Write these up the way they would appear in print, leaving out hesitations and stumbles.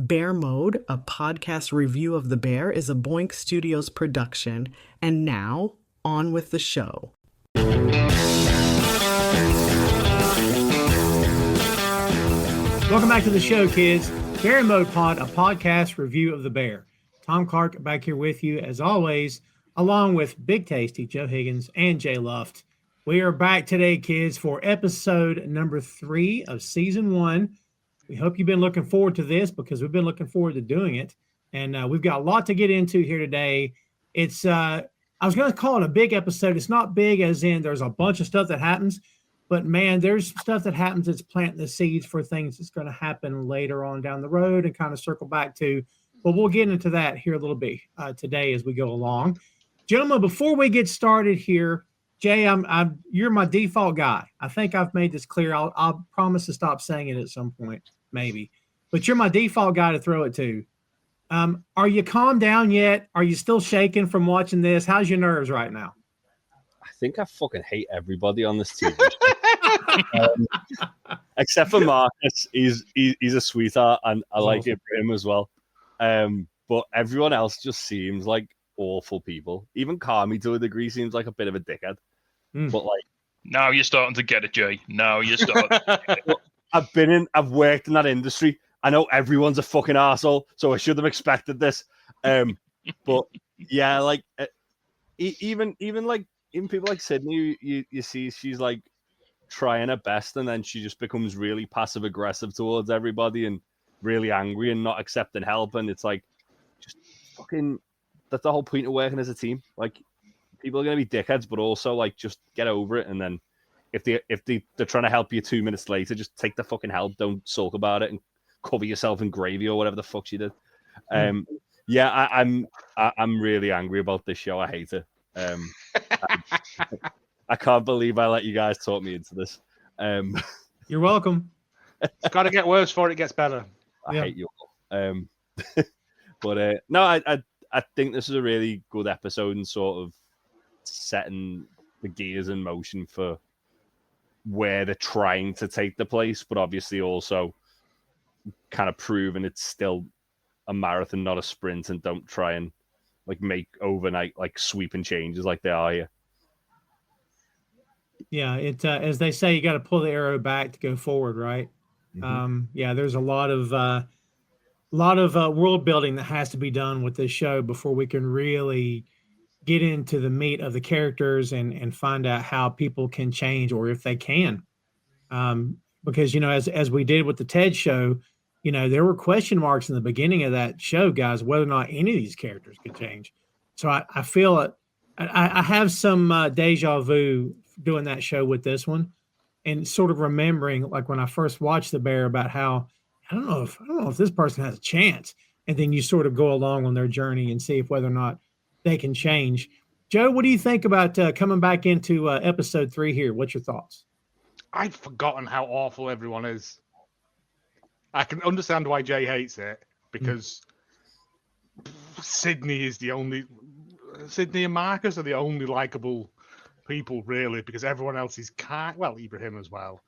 Bear Mode, a podcast review of The Bear, is a Boink Studios production. And now, on with the show. Welcome back to the show, kids. Bear Mode Pod, a podcast review of The Bear. Tom Clark back here with you, as always, along with Big Tasty, Joe Higgins, and Jay Luft. We are back today, kids, for episode number 3 of season 1. We hope you've been looking forward to this because we've been looking forward to doing it. And we've got a lot to get into here today. It's I was going to call it a big episode. It's not big as in there's a bunch of stuff that happens. But, man, there's stuff that happens that's planting the seeds for things that's going to happen later on down the road and kind of circle back to. But we'll get into that here a little bit today as we go along. Gentlemen, before we get started here, Jay, you're my default guy. I think I've made this clear. I'll promise to stop saying it at some point, maybe. But you're my default guy to throw it to. Are you calmed down yet? Are you still shaking from watching this? How's your nerves right now? I think I fucking hate everybody on this TV. Except for Marcus. He's a sweetheart, and I like it for him as well. But everyone else just seems like awful people. Even Carmy, to a degree, seems like a bit of a dickhead. But like, now you're starting to get it, Jay. Now you're starting. I've worked in that industry. I know everyone's a fucking arsehole, so I should have expected this. But yeah, like even people like Sydney, you see she's like trying her best, and then she just becomes really passive aggressive towards everybody and really angry and not accepting help. And it's like, just fucking, that's the whole point of working as a team. Like, people are going to be dickheads, but also like, just get over it. And then if they're trying to help you 2 minutes later, just take the fucking help. Don't sulk about it and cover yourself in gravy or whatever the fuck she did. Yeah, I'm really angry about this show. I hate it. I can't believe I let you guys talk me into this. You're welcome. It's got to get worse before it gets better. I hate you all. But no, I think this is a really good episode and sort of setting the gears in motion for where they're trying to take the place, but obviously also kind of proving it's still a marathon, not a sprint, and don't try and like make overnight like sweeping changes like they are here. Yeah, it as they say, you got to pull the arrow back to go forward, right? Mm-hmm. Yeah, there's a lot of world building that has to be done with this show before we can really get into the meat of the characters and find out how people can change or if they can. Because, you know, as we did with the TED show, you know, there were question marks in the beginning of that show, guys, whether or not any of these characters could change. So I feel it. I have some deja vu doing that show with this one, and sort of remembering like when I first watched The Bear about how I don't know if this person has a chance, and then you sort of go along on their journey and see if whether or not they can change. Joe, what do you think about coming back into episode 3 here? What's your thoughts? I'd forgotten how awful everyone is. I can understand why Jay hates it because Sydney and Marcus are the only likable people, really, because everyone else is Ibrahim as well.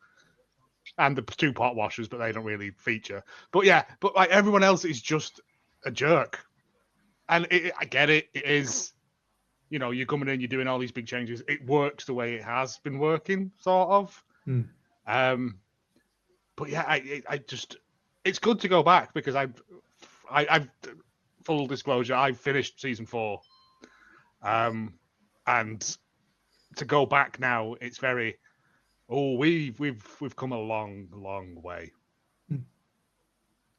And the 2 pot washers, but they don't really feature. But yeah, like everyone else is just a jerk. And I get it. It is, you know, you're coming in, you're doing all these big changes. It works the way it has been working, sort of. But yeah, I just, it's good to go back because I've full disclosure, I've finished season 4. And to go back now, it's very, we've come a long, long way.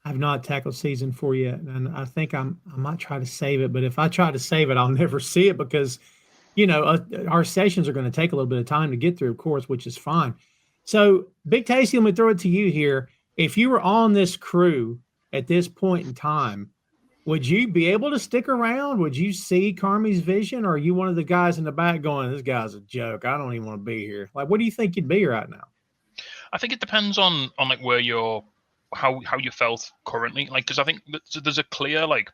I've not tackled season 4 yet, and I think I might try to save it. But if I try to save it, I'll never see it because, you know, our sessions are going to take a little bit of time to get through, of course, which is fine. So, Big Tasty, let me throw it to you here. If you were on this crew at this point in time, would you be able to stick around? Would you see Carmy's vision, or are you one of the guys in the back going, "This guy's a joke. I don't even want to be here"? Like, what do you think you'd be right now? I think it depends on like where you're, how you felt currently. Like, because I think there's a clear like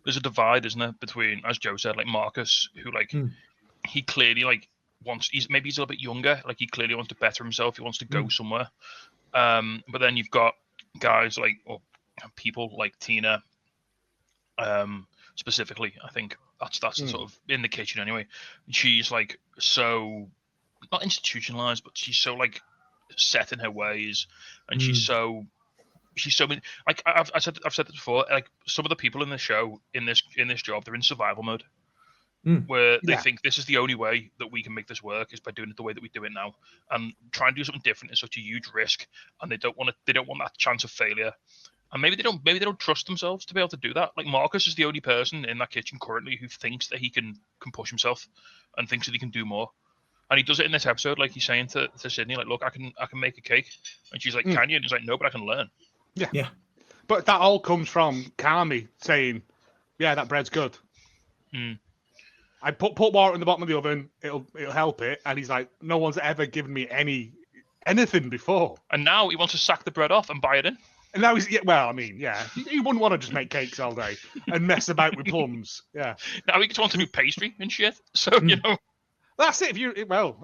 there's a divide, isn't there, between, as Joe said, like Marcus, who like he clearly like wants. He's a little bit younger. Like he clearly wants to better himself. He wants to go somewhere. But then you've got guys like, or people like Tina, specifically. I think that's the sort of in the kitchen anyway. She's like so not institutionalized, but she's so like set in her ways, and she's so like I've said this before. Like some of the people in the show in this job, they're in survival mode, where they think this is the only way that we can make this work is by doing it the way that we do it now, and trying to do something different is such a huge risk, and they don't want that chance of failure. And maybe they don't trust themselves to be able to do that. Like Marcus is the only person in that kitchen currently who thinks that he can push himself and thinks that he can do more. And he does it in this episode, like he's saying to Sydney, like, look, I can make a cake. And she's like, can you? And he's like, no, but I can learn. Yeah. But that all comes from Carmy saying, yeah, that bread's good. I put water in the bottom of the oven, it'll help it. And he's like, no one's ever given me anything before. And now he wants to sack the bread off and buy it in. And now you wouldn't want to just make cakes all day and mess about with plums. Yeah. Now he just wants to do pastry and shit. So, you know. That's it.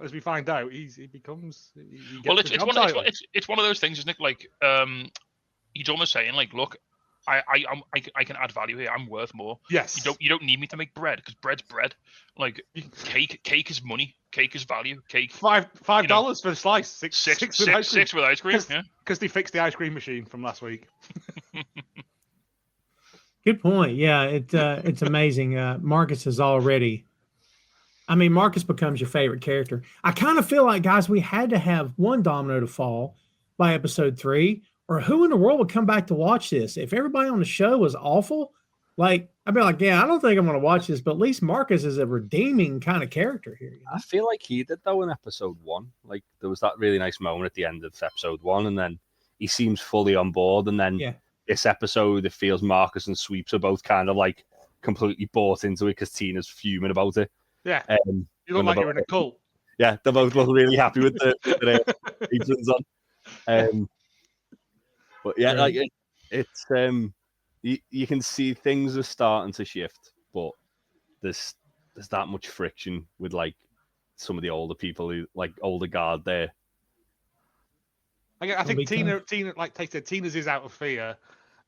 As we find out, he gets it's one of those things, isn't it? Like, he's almost saying, like, look, I can add value here. I'm worth more. Yes. You don't need me to make bread because bread's bread. Like cake is money. Cake is value. Cake $5 for a slice. Six with ice cream. Six with ice cream. Yeah. Because they fixed the ice cream machine from last week. Good point. Yeah, it's amazing. Marcus becomes your favorite character. I kind of feel like, guys, we had to have one domino to fall by episode 3, or who in the world would come back to watch this? If everybody on the show was awful, like, I'd be like, yeah, I don't think I'm going to watch this, but at least Marcus is a redeeming kind of character here. You know? I feel like he did, though, in episode 1. Like, there was that really nice moment at the end of episode 1, and then he seems fully on board, and then this episode, it feels Marcus and Sweeps are both kind of, like, completely bought into it because Tina's fuming about it. Yeah. You look like you're in a cult. Yeah, they both look really happy with the aprons on. But yeah, like it's you can see things are starting to shift, but there's that much friction with like some of the older people who like older guard there. I think Tina like takes it. Tina's is out of fear,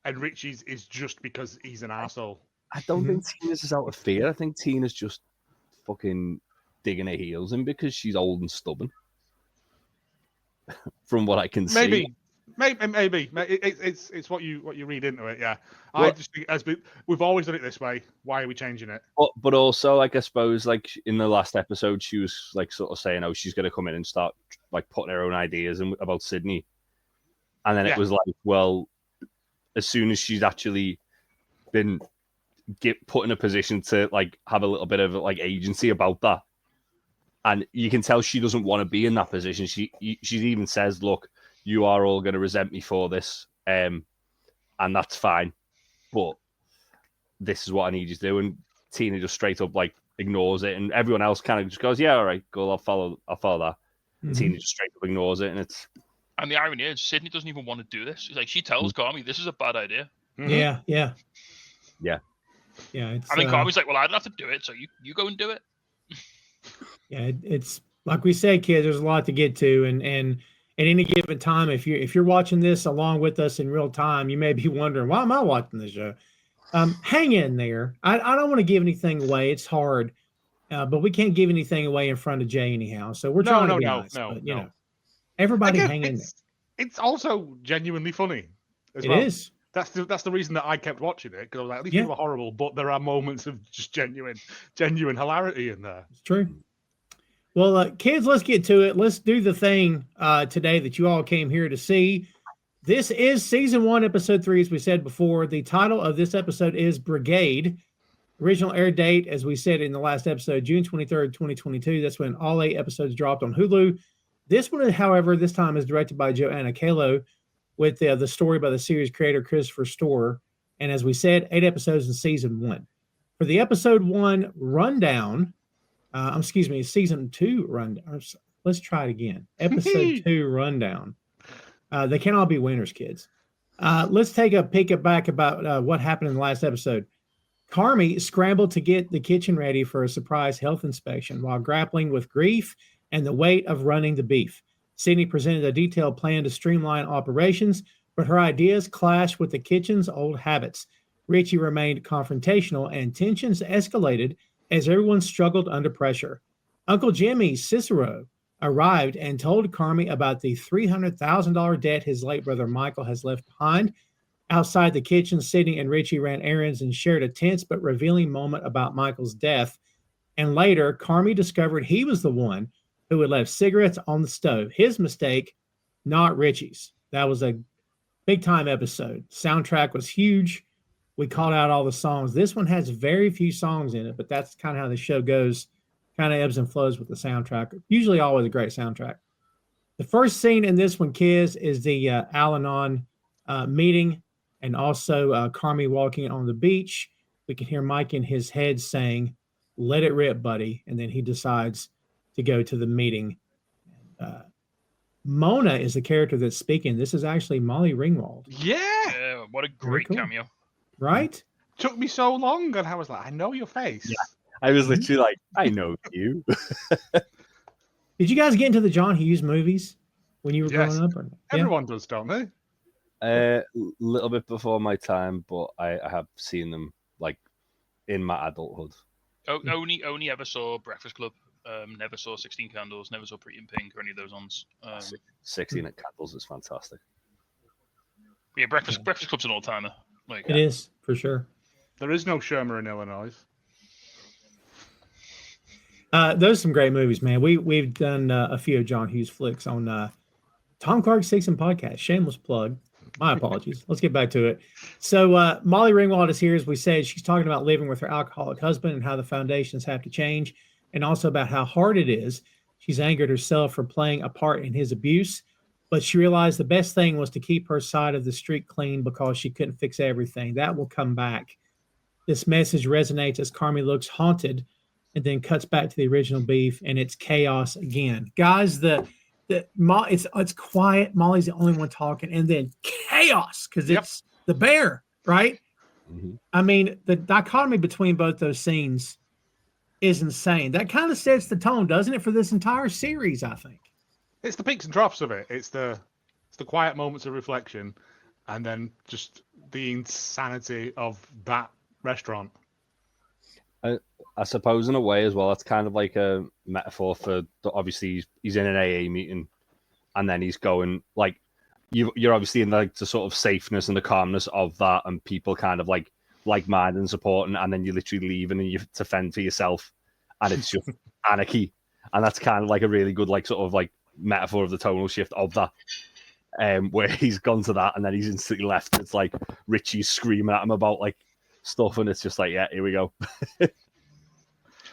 and Richie's is just because he's an arsehole. I don't think Tina's is out of fear. I think Tina's just fucking digging her heels in because she's old and stubborn. From what I can see. Maybe it's what you read into it. Yeah, I just think we've always done it this way. Why are we changing it? But also, like I suppose, like in the last episode, she was like sort of saying, "Oh, she's going to come in and start like putting her own ideas in about Sydney," and then it was like, well, as soon as she's actually been put in a position to like have a little bit of like agency about that, and you can tell she doesn't want to be in that position. She even says, "Look, you are all going to resent me for this, and that's fine. But this is what I need you to do." And Tina just straight up like ignores it, and everyone else kind of just goes, "Yeah, all right, cool, I'll follow that." Mm-hmm. Tina just straight up ignores it, and the irony is Sydney doesn't even want to do this. She's like, she tells Carmy, "This is a bad idea." Mm-hmm. Yeah. And then Carmy's like, "Well, I don't have to do it, so you go and do it." Yeah, it's like we said, kids. There's a lot to get to, and at any given time, if you're watching this along with us in real time, you may be wondering, why am I watching this show? Hang in there. I don't want to give anything away. It's hard, but we can't give anything away in front of Jay anyhow. So we're trying to be nice. But, everybody hang in there. It's also genuinely funny. It is. That's the reason that I kept watching it, because I was like, these people are horrible, but there are moments of just genuine hilarity in there. It's true. Well, kids, let's get to it. Let's do the thing today that you all came here to see. This is season 1, episode 3, as we said before. The title of this episode is Brigade. Original air date, as we said in the last episode, June 23rd, 2022. That's when all 8 episodes dropped on Hulu. This one, however, this time is directed by Joanna Kalo with the story by the series creator Christopher Storer. And as we said, 8 episodes in season 1. For the episode 1 rundown, season 2 rundown. Let's try it again. Episode 2 rundown. They can't all be winners, kids. Let's take a peek back about what happened in the last episode. Carmy scrambled to get the kitchen ready for a surprise health inspection while grappling with grief and the weight of running the beef. Sydney presented a detailed plan to streamline operations, but her ideas clashed with the kitchen's old habits. Richie remained confrontational, and tensions escalated as everyone struggled under pressure. Uncle Jimmy Cicero arrived and told Carmy about the $300,000 debt his late brother Michael has left behind. Outside the kitchen, Sidney and Richie ran errands and shared a tense but revealing moment about Michael's death. And later, Carmy discovered he was the one who had left cigarettes on the stove. His mistake, not Richie's. That was a big-time episode. Soundtrack was huge. We called out all the songs. This one has very few songs in it, but that's kind of how the show goes. Kind of ebbs and flows with the soundtrack. Usually always a great soundtrack. The first scene in this one, kids, is the Al-Anon meeting, and also Carmy walking on the beach. We can hear Mike in his head saying, "Let it rip, buddy." And then he decides to go to the meeting. Mona is the character that's speaking. This is actually Molly Ringwald. Yeah. What a great cameo. Right? Took me so long, and I was like, I know your face. Yeah. I was literally like, I know you. Did you guys get into the John Hughes movies when you were growing up? Or, Everyone does, don't they? A little bit before my time, but I have seen them like in my adulthood. Only ever saw Breakfast Club. Never saw 16 Candles. Never saw Pretty in Pink or any of those ones. 16 Candles is fantastic. Yeah, Breakfast Club's an all-timer. Like, it is, for sure. There is no Shermer in Illinois. Those are some great movies, man. We've done a few of John Hughes flicks on Tom Clark's Kithcen podcast. Shameless plug. My apologies. Let's get back to it. So Molly Ringwald is here, as we said. She's talking about living with her alcoholic husband and how the foundations have to change, and also about how hard it is. She's angered herself for playing a part in his abuse, but she realized the best thing was to keep her side of the street clean because she couldn't fix everything. That will come back. This message resonates as Carmy looks haunted and then cuts back to the original beef, and it's chaos again. Guys, it's quiet. Molly's the only one talking, and then chaos because it's the bear, right? Mm-hmm. I mean, the dichotomy between both those scenes is insane. That kind of sets the tone, doesn't it, for this entire series, I think. It's the peaks and troughs of it. It's the quiet moments of reflection, and then just the insanity of that restaurant. I suppose in a way as well, that's kind of like a metaphor for obviously he's in an AA meeting, and then he's going like you're obviously in like the sort of safeness and the calmness of that, and people kind of like minded and supporting, and then you literally leave and you have to fend for yourself, and it's just anarchy, and that's kind of like a really good like sort of like metaphor of the tonal shift of that. Where he's gone to that, and then he's instantly left. It's like Richie's screaming at him about like stuff, and it's just like, yeah, here we go.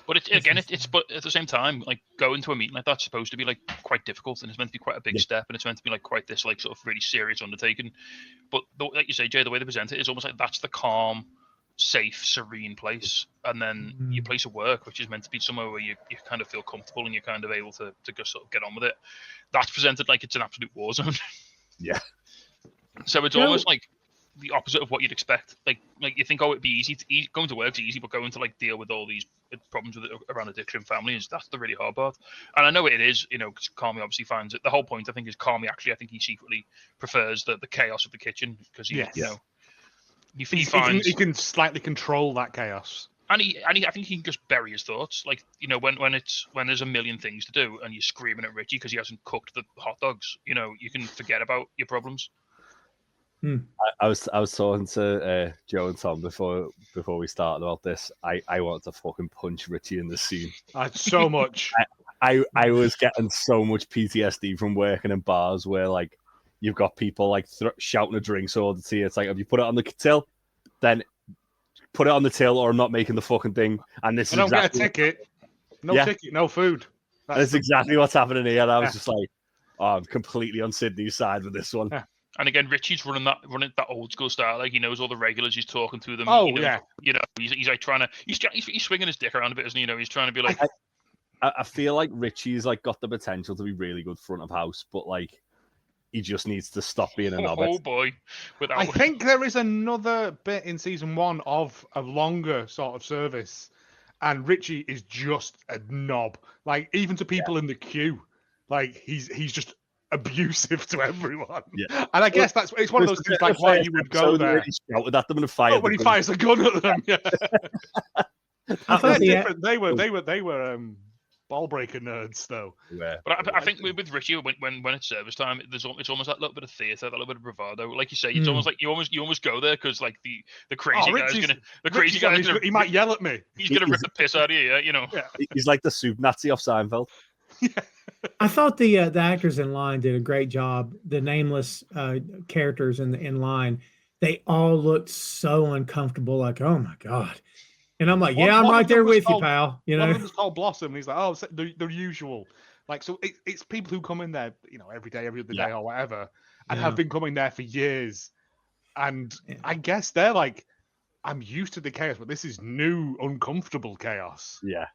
But it's but at the same time, like going to a meeting like that's supposed to be like quite difficult, and it's meant to be quite a big step, and it's meant to be like quite this like sort of really serious undertaking. But like you say, Jay, the way they present it is almost like that's the calm, safe, serene place, and then your place of work, which is meant to be somewhere where you kind of feel comfortable and you're kind of able to just sort of get on with it. That's presented like it's an absolute war zone. Yeah. So it's almost like the opposite of what you'd expect. Like you think, it'd be easy. Going to work's easy, but going to like deal with all these problems with around addiction, family that's the really hard part. And I know it is, because Carmy obviously finds it. The whole point, I think, is Carmy actually, I think he secretly prefers the chaos of the kitchen because he finds he can slightly control that chaos. And I think he can just bury his thoughts. Like, when there's a million things to do and you're screaming at Richie because he hasn't cooked the hot dogs, you can forget about your problems. I was talking to Joe and Tom before we started about this. I wanted to fucking punch Richie in the scene. So much. I was getting so much PTSD from working in bars where like you've got people like shouting a drinks order to you. It's like, have you put it on the till? Then put it on the till, or I'm not making the fucking thing. And this is exactly get a ticket. No ticket, no food. That's exactly what's happening here. And I was just like, I'm completely on Sydney's side with this one. Yeah. And again, Richie's running that old school style. Like, he knows all the regulars. He's talking to them. Oh, he knows, yeah. He's like trying to. He's swinging his dick around a bit, isn't he? He's trying to be like. I feel like Richie's like got the potential to be really good front of house, but like he just needs to stop being a knob. Oh boy! I think there is another bit in season 1 of a longer sort of service, and Richie is just a knob. Like, even to people in the queue, like he's just abusive to everyone. Yeah. And I guess it's one of those things like why you would go there. He shouted at them and fired when he fires a gun at them. Yeah. They're different. They were ball breaker nerds though. Yeah. But I think with Richie, when it's service time, it's almost that little bit of theatre, that little bit of bravado. Like you say, it's almost like you almost go there because like the crazy guy's gonna he might yell at me. He's gonna rip the piss out of you, you know. Yeah. He's like the soup Nazi of Seinfeld. I thought the actors in line did a great job. The nameless characters in line, they all looked so uncomfortable. Like, oh my god. And I'm like, I'm right there with you, pal. You know, one of them was called Blossom, and he's like, oh, they're usual. Like, so it's people who come in there, you know, every day, every other day, or whatever, and have been coming there for years. And I guess they're like, I'm used to the chaos, but this is new, uncomfortable chaos. Yeah.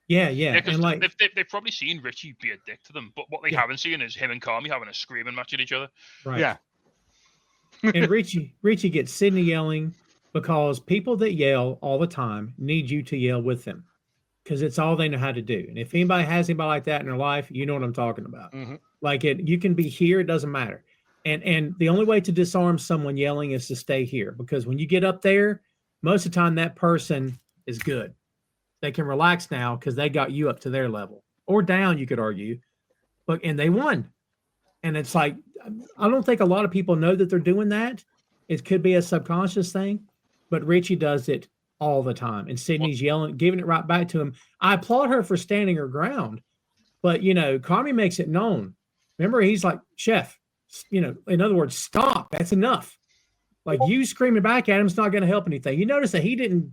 Yeah. And like they've probably seen Richie be a dick to them, but what they haven't seen is him and Carmy having a screaming match at each other. Right. Yeah. And Richie gets Sydney yelling because people that yell all the time need you to yell with them because it's all they know how to do. And if anybody has anybody like that in their life, you know what I'm talking about. Mm-hmm. Like you can be here, it doesn't matter. And the only way to disarm someone yelling is to stay here because when you get up there, most of the time that person is good. They can relax now because they got you up to their level or down, you could argue. And they won. And it's like, I don't think a lot of people know that they're doing that. It could be a subconscious thing, but Richie does it all the time. And Sydney's yelling, giving it right back to him. I applaud her for standing her ground, but you know, Carmy makes it known. Remember, he's like, Chef, you know, in other words, stop. That's enough. Like you screaming back at him is not going to help anything. You notice that he didn't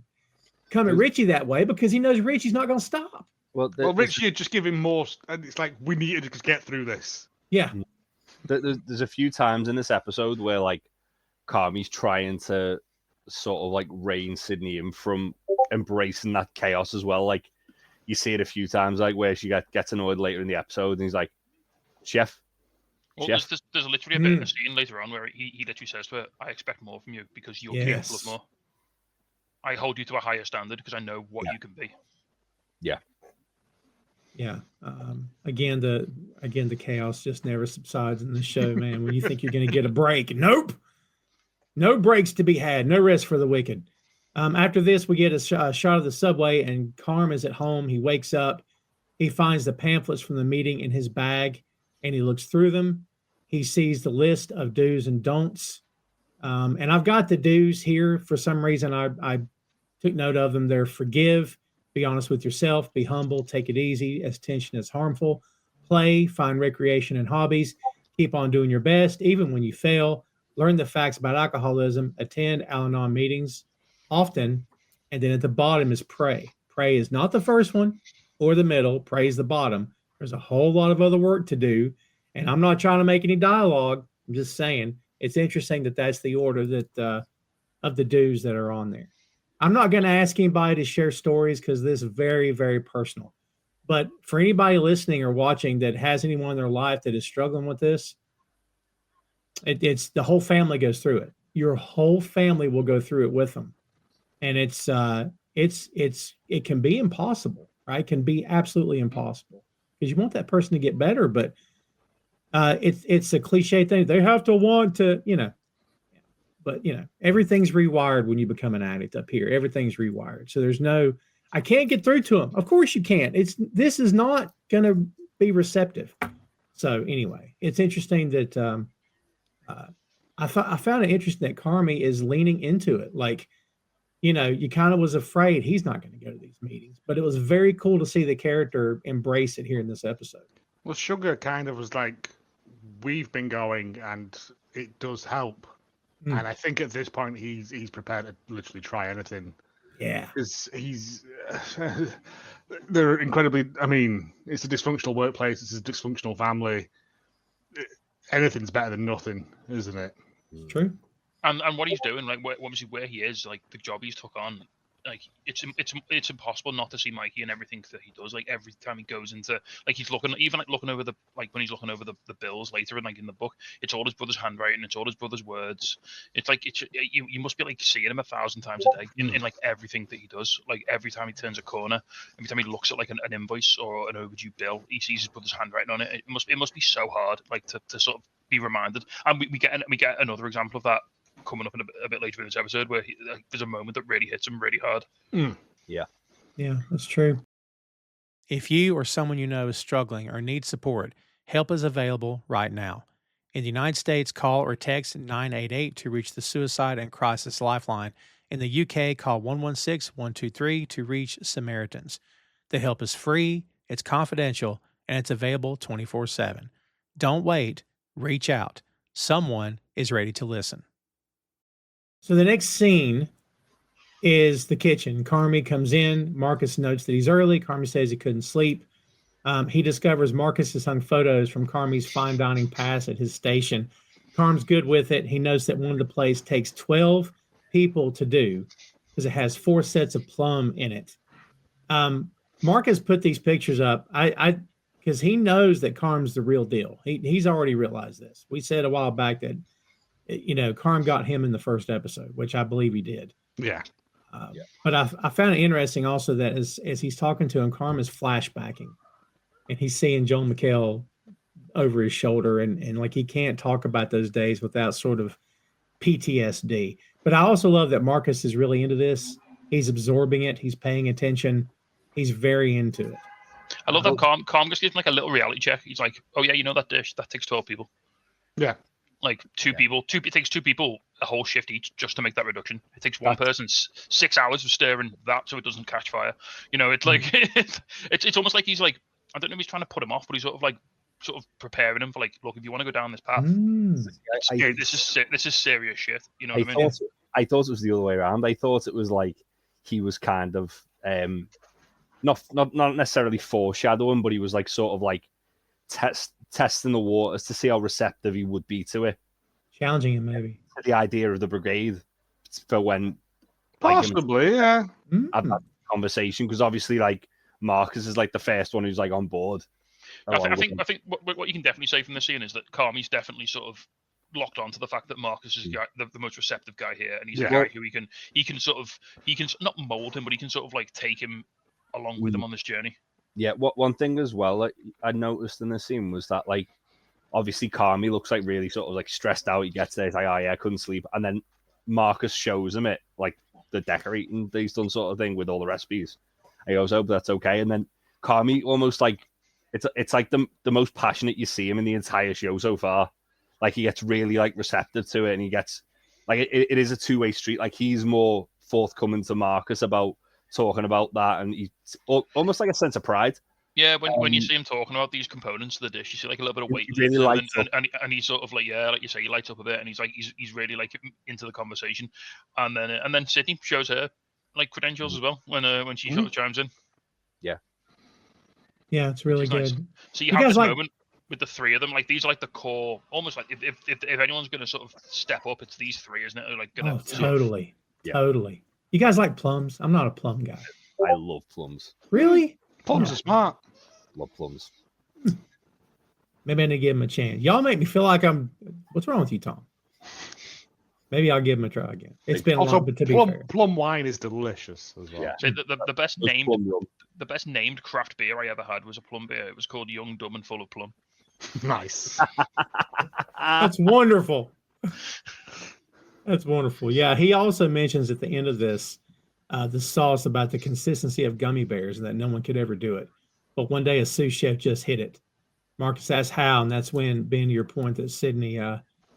come at Richie that way because he knows Richie's not going to stop. Well, Richie just give him more. And it's like, we need to just get through this. Yeah. There's a few times in this episode where like Carmy's trying to sort of like rein Sydney in from embracing that chaos as well. Like you see it a few times, like where she gets annoyed later in the episode, and he's like, "Chef." Well, there's literally a bit of a scene later on where he literally says to her, "I expect more from you because you're capable of more. I hold you to a higher standard because I know what you can be." Yeah. Yeah. Again, the chaos just never subsides in the show, man. When you think you're going to get a break, nope. No breaks to be had. No rest for the wicked. After this, we get a shot of the subway, and Carm is at home. He wakes up. He finds the pamphlets from the meeting in his bag, and he looks through them. He sees the list of do's and don'ts. And I've got the do's here. For some reason, I took note of them. They're forgive, be honest with yourself, be humble, take it easy, as tension is harmful, play, find recreation and hobbies, keep on doing your best, even when you fail, learn the facts about alcoholism, attend Al-Anon meetings often, and then at the bottom is pray. Pray is not the first one or the middle, pray is the bottom. There's a whole lot of other work to do, and I'm not trying to make any dialogue. I'm just saying it's interesting that that's the order that of the do's that are on there. I'm not going to ask anybody to share stories because this is very, very personal. But for anybody listening or watching that has anyone in their life that is struggling with this, it's the whole family goes through it. Your whole family will go through it with them, and it can be impossible, right? It can be absolutely impossible because you want that person to get better, but it's a cliche thing. They have to want to, but everything's rewired when you become an addict up here. Everything's rewired. So I can't get through to them. Of course you can't. This is not going to be receptive. So anyway, it's interesting that I found it interesting that Carmy is leaning into it. Like, you kind of was afraid he's not going to go to these meetings, but it was very cool to see the character embrace it here in this episode. Well, Sugar kind of was like, we've been going and it does help. And I think at this point he's prepared to literally try anything. Yeah, because they're incredibly. I mean, it's a dysfunctional workplace. It's a dysfunctional family. Anything's better than nothing, isn't it? True. And what he's doing, like obviously where he is, like the job he's took on, like it's impossible not to see Mikey and everything that he does. Like every time he goes into, like he's looking, even like looking over the, like when he's looking over the bills later and like in the book, it's all his brother's handwriting, it's all his brother's words. It's like you must be like seeing him 1,000 times a day in like everything that he does. Like every time he turns a corner, every time he looks at like an invoice or an overdue bill, he sees his brother's handwriting on it. It must be so hard, like to sort of be reminded. And we get another example of that coming up in a bit later in this episode, where there's a moment that really hits him really hard. Yeah, that's true. If you or someone you know is struggling or needs support, help is available right now. In the United States, call or text 988 to reach the Suicide and Crisis Lifeline. In the UK, call 116-123 to reach Samaritans. The help is free, it's confidential, and it's available 24/7. Don't wait, reach out. Someone is ready to listen. So the next scene is the kitchen. Carmy comes in. Marcus notes that he's early. Carmy says he couldn't sleep. He discovers Marcus has hung photos from Carmy's fine dining pass at his station. Carm's good with it. He notes that one of the plays takes 12 people to do because it has 4 sets of plum in it. Marcus put these pictures up because he knows that Carm's the real deal. He's already realized this. We said a while back that Carm got him in the first episode, which I believe he did. Yeah. But I found it interesting also that as he's talking to him, Carm is flashbacking, and he's seeing Joel McHale over his shoulder, and like he can't talk about those days without sort of PTSD. But I also love that Marcus is really into this. He's absorbing it. He's paying attention. He's very into it. I love that Carm just gives him like a little reality check. He's like, oh yeah, that dish, that takes 12 people. Yeah. Like it takes 2 people a whole shift each just to make that reduction. It takes one person 6 hours of stirring that so it doesn't catch fire. It's like it's almost like he's like, I don't know if he's trying to put him off, but he's sort of preparing him for like, look, if you want to go down this path, this is serious shit. You know what I mean? I thought it was the other way around. I thought it was like he was kind of not necessarily foreshadowing, but he was like sort of like testing the waters to see how receptive he would be to it. Challenging him, maybe. The idea of the brigade for when possibly, have that conversation, because obviously like Marcus is like the first one who's like on board. I think what you can definitely say from the scene is that Carmy's definitely sort of locked on to the fact that Marcus is the most receptive guy here, and he's a guy who he can not mold him, but he can sort of like take him along with him on this journey. Yeah, one thing as well that I noticed in the scene was that, like, obviously Carmy looks like really sort of like stressed out. He gets there, he's like, oh yeah, I couldn't sleep. And then Marcus shows him it, like the decorating that he's done sort of thing with all the recipes. And he goes, oh, but that's okay. And then Carmy almost like, it's like the most passionate you see him in the entire show so far. Like he gets really like receptive to it, and he gets like, it is a two-way street. Like he's more forthcoming to Marcus about talking about that, and he's almost like a sense of pride. Yeah, when you see him talking about these components of the dish, you see like a little bit of weight, really and he's sort of like, yeah, like you say, he lights up a bit, and he's like, he's really like into the conversation, and then Sydney shows her like credentials as well when she sort of chimes in. Yeah, it's really good. Nice. So you have this moment with the 3 of them, like these are like the core, almost like if anyone's going to sort of step up, it's these 3, isn't it? They're like gonna, totally. You guys like plums? I'm not a plum guy. I love plums. Really? Plums are smart. Love plums. Maybe I need to give them a chance. Y'all make me feel like I'm. What's wrong with you, Tom? Maybe I'll give them a try again. It's been also, a long, but to be fair, plum wine is delicious as well. Yeah. So the best named craft beer I ever had was a plum beer. It was called Young, Dumb, and Full of Plum. Nice. That's wonderful. That's wonderful. Yeah, he also mentions at the end of this, the sauce about the consistency of gummy bears and that no one could ever do it. But one day a sous chef just hit it. Marcus asks how, and that's when, being to your point, that Sydney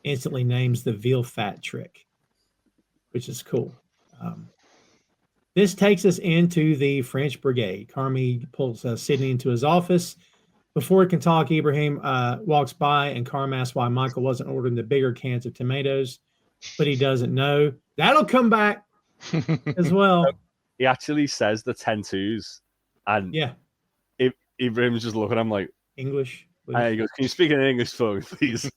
instantly names the veal fat trick, which is cool. This takes us into the French Brigade. Carmy pulls Sydney into his office. Before he can talk, Ibrahim walks by, and Carm asks why Michael wasn't ordering the bigger cans of tomatoes, but he doesn't know. That'll come back as well. He actually says the 10-2s, and Ibrahim's just looking at him like, English. And he goes, can you speak in English for me, please?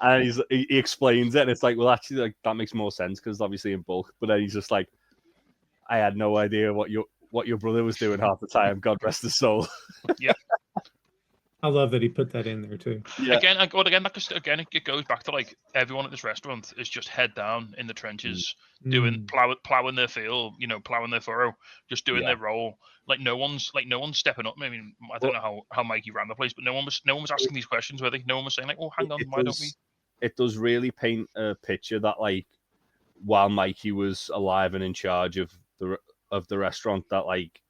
And he explains it, and it's like, well, actually, like that makes more sense because obviously in bulk. But then he's just like, I had no idea what your brother was doing half the time. God rest his soul. Yeah. I love that he put that in there too. Yeah. Again, it goes back to like everyone at this restaurant is just head down in the trenches, doing plowing their field, plowing their furrow, just doing their role. Like no one's stepping up. I mean, I don't know how Mikey ran the place, but no one was asking these questions, were they? No one was saying like, "Oh, hang on, why don't we?" It does really paint a picture that like while Mikey was alive and in charge of the restaurant, that like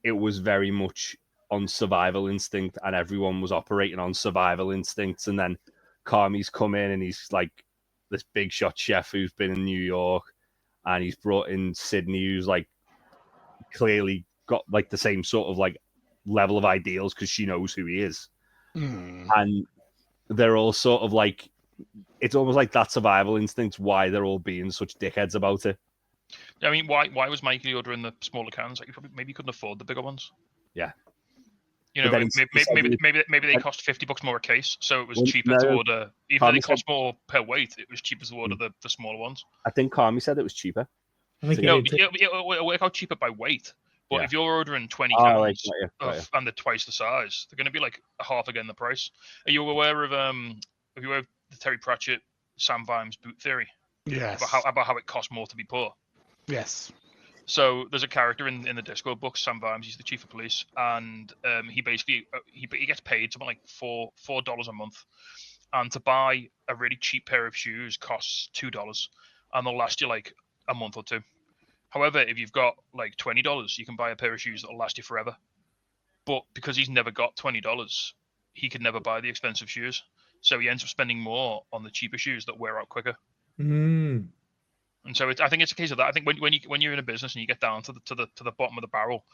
it was very much on survival instinct, and everyone was operating on survival instincts. And then Carmy's come in, and he's like this big shot chef who's been in New York, and he's brought in Sydney, who's like clearly got like the same sort of like level of ideals because she knows who he is. And they're all sort of like, it's almost like that survival instinct why they're all being such dickheads about it. I mean, why was Mikey ordering the smaller cans? Like, maybe he couldn't afford the bigger ones. Yeah. Maybe they cost $50 more a case, so it was cheaper to order. Even though they cost more per weight, it was cheaper to order the smaller ones. I think Carmy said it was cheaper. It'll work out cheaper by weight. But if you're ordering 20 cans and they're twice the size, they're going to be like half again the price. Are you aware of the Terry Pratchett, Sam Vimes boot theory? Yes. About how it costs more to be poor. Yes. So there's a character in the Discord book, Sam Vimes. He's the chief of police, and he basically he gets paid something like $4 a month, and to buy a really cheap pair of shoes costs $2, and they'll last you like a month or two. However, if you've got like $20, you can buy a pair of shoes that'll last you forever. But because he's never got $20, he can never buy the expensive shoes, so he ends up spending more on the cheaper shoes that wear out quicker. And so I think it's a case of that. I think when you're in a business and you get down to the bottom of the barrel,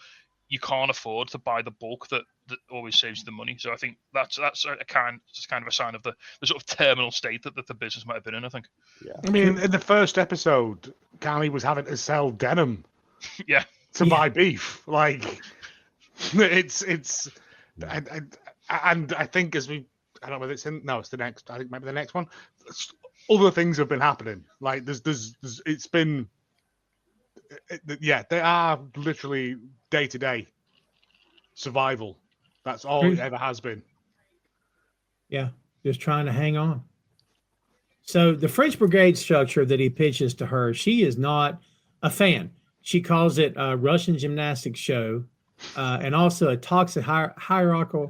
you can't afford to buy the bulk that always saves you the money. So I think that's kind of a sign of the sort of terminal state that the business might have been in, I think. Yeah. I mean, in the first episode, Carmy was having to sell denim to buy beef. Like, it's and I think as we, I don't know whether it's the next, I think maybe the next one. Other things have been happening. Like it's been, they are literally day to day survival. That's all it ever has been. Yeah, just trying to hang on. So the French Brigade structure that he pitches to her, she is not a fan. She calls it a Russian gymnastics show, and also a toxic hierarchy.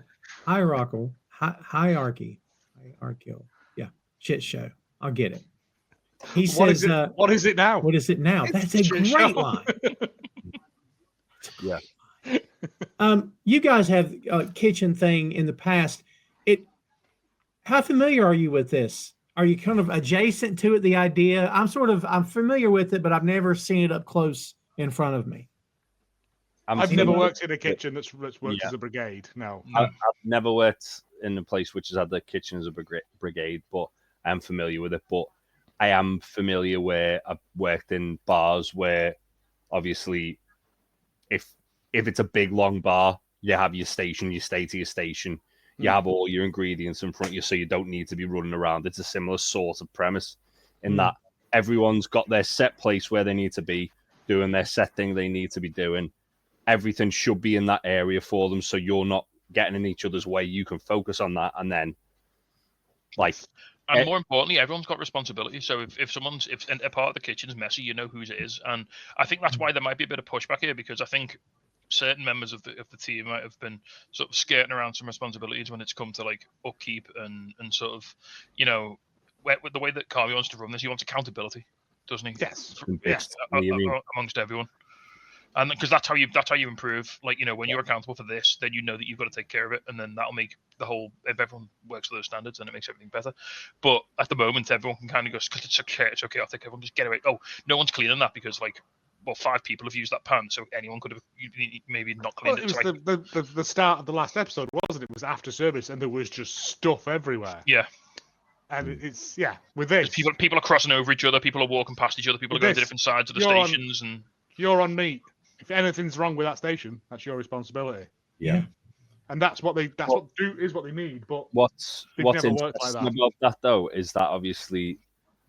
Yeah, shit show. I'll get it. He says, what is it now? What is it now? That's a great line. Yeah. You guys have a kitchen thing in the past. How familiar are you with this? Are you kind of adjacent to it, the idea? I'm familiar with it, but I've never seen it up close in front of me. I've never worked in a kitchen that's worked as a brigade. No. I've never worked in a place which has had the kitchen as a brigade, but I'm familiar with it. But I am familiar where I've worked in bars where obviously if it's a big long bar, you have your station, you stay to your station, you have all your ingredients in front of you, so you don't need to be running around. It's a similar sort of premise in that everyone's got their set place where they need to be, doing their set thing they need to be doing. Everything should be in that area for them, so you're not getting in each other's way. You can focus on that, and then and more importantly, everyone's got responsibility. So if a part of the kitchen's messy, you know whose it is. And I think that's why there might be a bit of pushback here, because I think certain members of the team might have been sort of skirting around some responsibilities when it's come to like upkeep and sort of, with the way that Carmy wants to run this, he wants accountability, doesn't he? Yes. Amongst everyone. And because that's how you improve. Like, when you're accountable for this, then you know that you've got to take care of it, and then that'll make the whole. If everyone works to those standards, then it makes everything better. But at the moment, everyone can kind of go because it's so chaotic. Everyone just get away. Oh, no one's cleaning that because 5 people have used that pan, so anyone could have maybe not cleaned it. It was the start of the last episode, wasn't it? It was after service, and there was just stuff everywhere. Yeah. And it's with this, people are crossing over each other. People are walking past each other. People are going to different sides of the stations, and you're on meat. If anything's wrong with that station, that's your responsibility. Yeah. And that's what they need. But what's interesting about that though is that obviously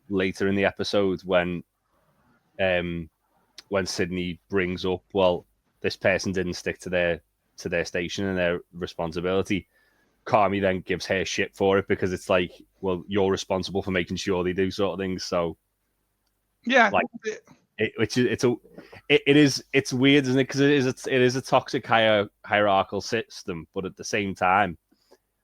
later in the episode when when Sydney brings up, well, this person didn't stick to their station and their responsibility, Carmy then gives her shit for it because it's like, well, you're responsible for making sure they do sort of things. So yeah, like it's weird, isn't it? Because it is a toxic hierarchical system, but at the same time,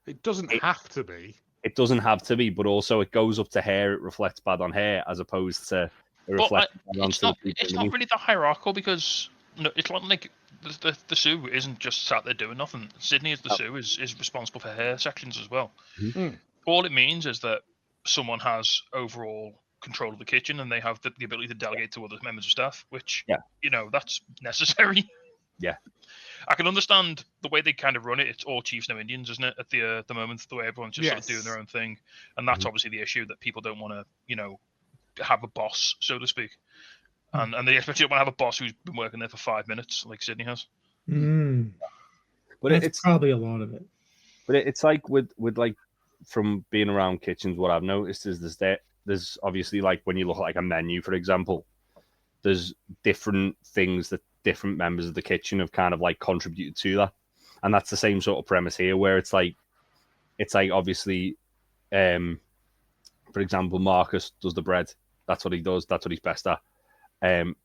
it doesn't have to be. It doesn't have to be, but also it goes up to her. It reflects bad on her as opposed to it reflects bad on the people. It's not really that hierarchical because it's not like the Sioux isn't just sat there doing nothing. Sydney as the Sioux is responsible for her sections as well. Mm-hmm. All it means is that someone has overall control of the kitchen and they have the ability to delegate to other members of staff, which that's necessary. Yeah. I can understand the way they kind of run it. It's all Chiefs, no Indians, isn't it? At the moment, the way everyone's just sort of doing their own thing, and that's obviously the issue that people don't want to, have a boss, so to speak, and they especially don't want to have a boss who's been working there for 5 minutes, like Sydney has. But it's probably a lot of it. But it's like with like from being around kitchens, what I've noticed is there's obviously like when you look at like a menu, for example, there's different things that different members of the kitchen have kind of like contributed to that, and that's the same sort of premise here where it's like obviously for example, Marcus does the bread, that's what he does, that's what he's best at.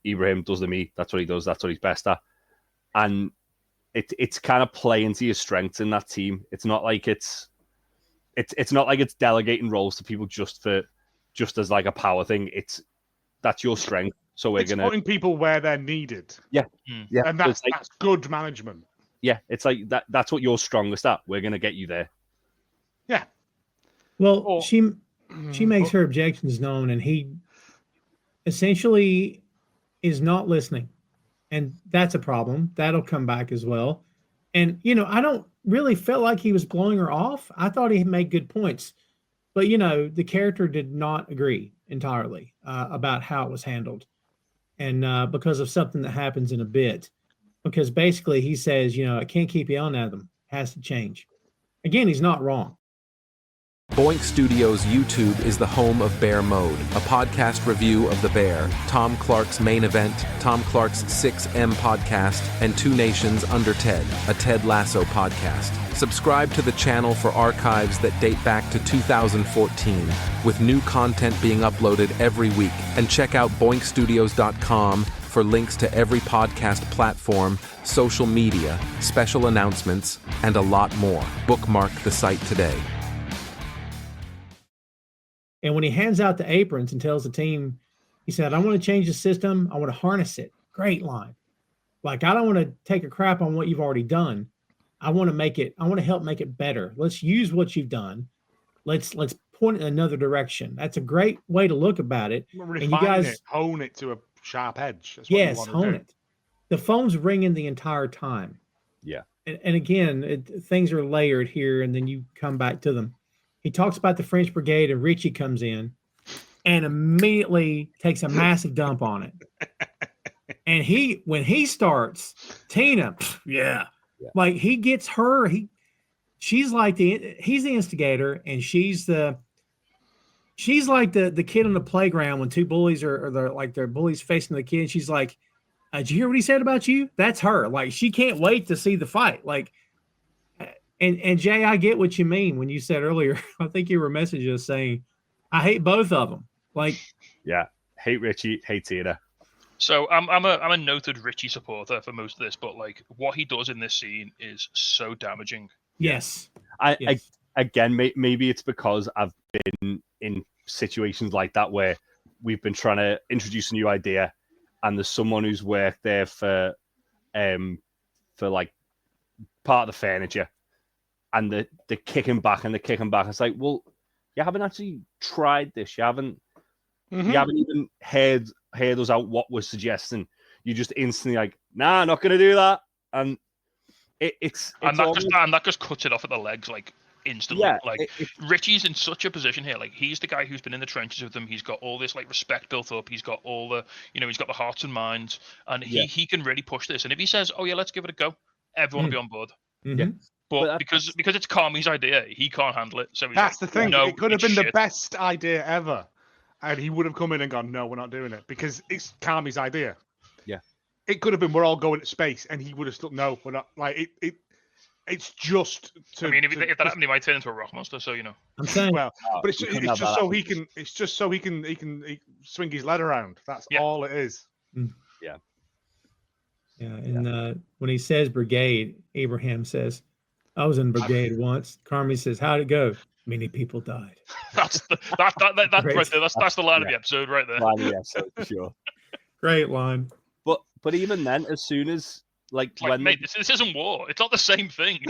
Ibrahim does the meat, that's what he does, that's what he's best at. And it's kind of playing to your strengths in that team. It's not like it's not like it's delegating roles to people just as like a power thing. That's your strength. So it's putting people where they're needed. Yeah. And that's good management. Yeah, it's like that's what you're strongest at. We're gonna get you there. Yeah. Well, she makes her objections known, and he essentially is not listening, and that's a problem. That'll come back as well. And I don't really feel like he was blowing her off. I thought he made good points, but the character did not agree entirely about how it was handled. And because of something that happens in a bit, because basically he says, I can't keep yelling at them. It has to change. Again, he's not wrong. Boink Studios YouTube is the home of Bear Mode, a podcast review of The Bear, Tom Clark's Main Event, Tom Clark's 6M podcast, and Two Nations Under Ted, a Ted Lasso podcast. Subscribe to the channel for archives that date back to 2014, with new content being uploaded every week. And check out boinkstudios.com for links to every podcast platform, social media, special announcements, and a lot more. Bookmark the site today. And when he hands out the aprons and tells the team, he said, I want to change the system. I want to harness it. Great line. Like, I don't want to take a crap on what you've already done. I want to help make it better. Let's use what you've done. Let's point in another direction. That's a great way to look about it. And you guys hone it to a sharp edge. That's what hone it. The phone's ringing the entire time. Yeah. And again, things are layered here, and then you come back to them. He talks about the French Brigade, and Richie comes in and immediately takes a massive dump on it. And when he starts, Tina, like he gets her. She's like he's the instigator, and she's like the kid on the playground when two bullies they're bullies facing the kid. She's like, did you hear what he said about you? That's her. Like, she can't wait to see the fight. Like. And Jay, I get what you mean when you said earlier. I think you were messaging us saying, "I hate both of them." Like, yeah, hate Richie, hate Tina. So I'm a noted Richie supporter for most of this, but like what he does in this scene is so damaging. Yes. Again, maybe it's because I've been in situations like that where we've been trying to introduce a new idea, and there's someone who's worked there for like part of the furniture. And they're kicking back. It's like, well, you haven't actually tried this. You haven't even heard us out what we're suggesting. You just instantly like, nah, not gonna do that. And that just cuts it off at the legs, like instantly. Yeah, like Richie's in such a position here. Like, he's the guy who's been in the trenches with them. He's got all this like respect built up. He's got all the, he's got the hearts and minds, and he can really push this. And if he says, oh yeah, let's give it a go, everyone will be on board. Mm-hmm. Yeah. But because it's Carmy's idea, he can't handle it. So that's like, the thing. No, it could have been the best idea ever, and he would have come in and gone, "No, we're not doing it," because it's Carmy's idea. it could have been we're all going to space, and he would have still no, we're not. Like it's just to. I mean, if that just, happened, he might turn into a rock monster. So I'm saying, well, but it's couldn't just have so that. he can. It's just so he can swing his lead around. That's Yeah. all it is. yeah. And when he says brigade, Abraham says, "I was in brigade once." Carmy says, "How'd it go?" Many people died. that's right there. That's the line of the episode right there. Line of the episode, for sure. Great line. But even then, as soon as when mate, this isn't war. It's not the same thing.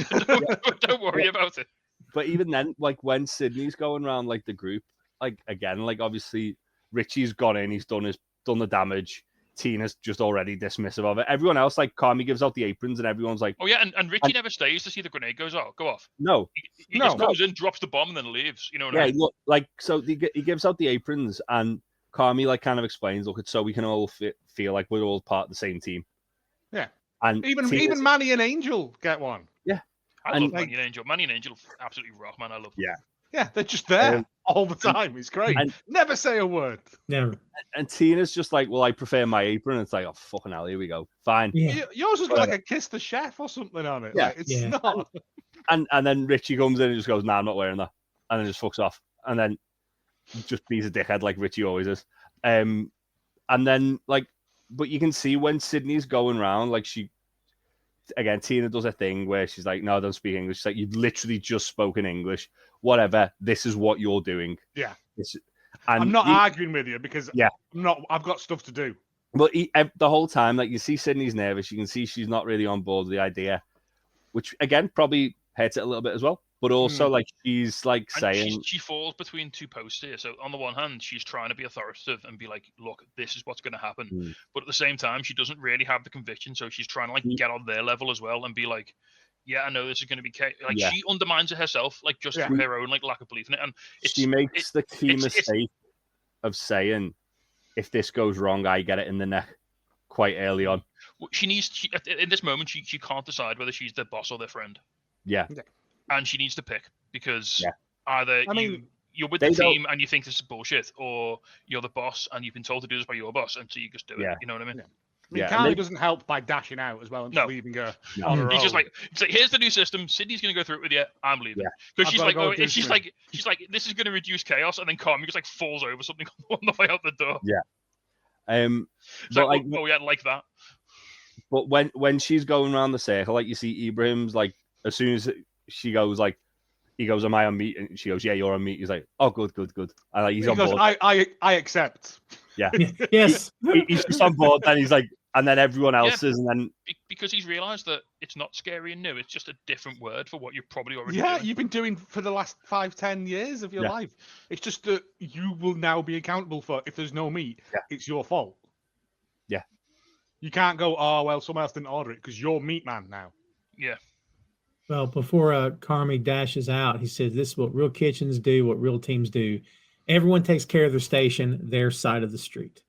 Don't worry about it. But even then, like when Sydney's going around like the group, like again, like obviously Richie's gone in, he's done the damage. Tina's just already dismissive of it. Everyone else, like Carmy gives out the aprons, and everyone's like, "Oh yeah," and Richie never stays to see the grenade go off. No, he just goes in, drops the bomb, and then leaves. You know what I mean? Look, like so he gives out the aprons, and Carmy like kind of explains, look, it's so we can all feel like we're all part of the same team. Yeah, and even Manny and Angel get one. Yeah, I love Manny and Angel. Manny and Angel, absolutely rock, man. I love them. Yeah, they're just there all the time. It's great. And never say a word. Never. And Tina's just like, well, I prefer my apron. It's like, oh, fucking hell, here we go. Fine. Yeah. Yours has got like a kiss the chef or something on it. Yeah. Like, it's not. And then Richie comes in and just goes, nah, I'm not wearing that. And then just fucks off. And then just beats a dickhead like Richie always is. And then, like, but you can see when Sydney's going around, like, Tina does a thing where she's like, no, I don't speak English. She's like, you've literally just spoken English. Whatever. This is what you're doing. Yeah. And I'm not arguing with you because I've got stuff to do. But the whole time, like, you see Sydney's nervous. You can see she's not really on board with the idea, which, again, probably hurts it a little bit as well. But also, like, she's, like, saying... She falls between two posts here. So, on the one hand, she's trying to be authoritative and be like, look, this is what's going to happen. But at the same time, she doesn't really have the conviction. So, she's trying to, like, get on their level as well and be like, yeah, I know this is going to be... Like, she undermines it herself, like, just through her own, like, lack of belief in it. And she makes the key mistake of saying, if this goes wrong, I get it in the neck quite early on. In this moment, she can't decide whether she's their boss or their friend. Yeah. And she needs to pick because either you're with the team and you think this is bullshit, or you're the boss and you've been told to do this by your boss, and so you just do it. You know what I mean? Carly doesn't help by dashing out as well and leaving her on her own. He's like, here's the new system. Sydney's going to go through it with you. I'm leaving. Because she's like, she's like, this is going to reduce chaos, and then Carmen just like falls over something on the way out the door. Yeah. But like, like that. But when she's going around the circle, like you see Ibrahim's like, as soon as she goes like, he goes, am I on meat? And she goes, yeah, you're on meat. He's like, oh, good. And like, he's on board. I accept. Yeah. Yes. He's just on board. Then he's like, and then everyone else is, and then because he's realised that it's not scary and new. It's just a different word for what you're probably already doing. You've been doing for the last 5-10 years of your life. It's just that you will now be accountable for if there's no meat. It's your fault. Yeah. You can't go, oh well, someone else didn't order it because you're meat man now. Yeah. Well, before Carmy dashes out, he says, this is what real kitchens do, what real teams do. Everyone takes care of their station, their side of the street.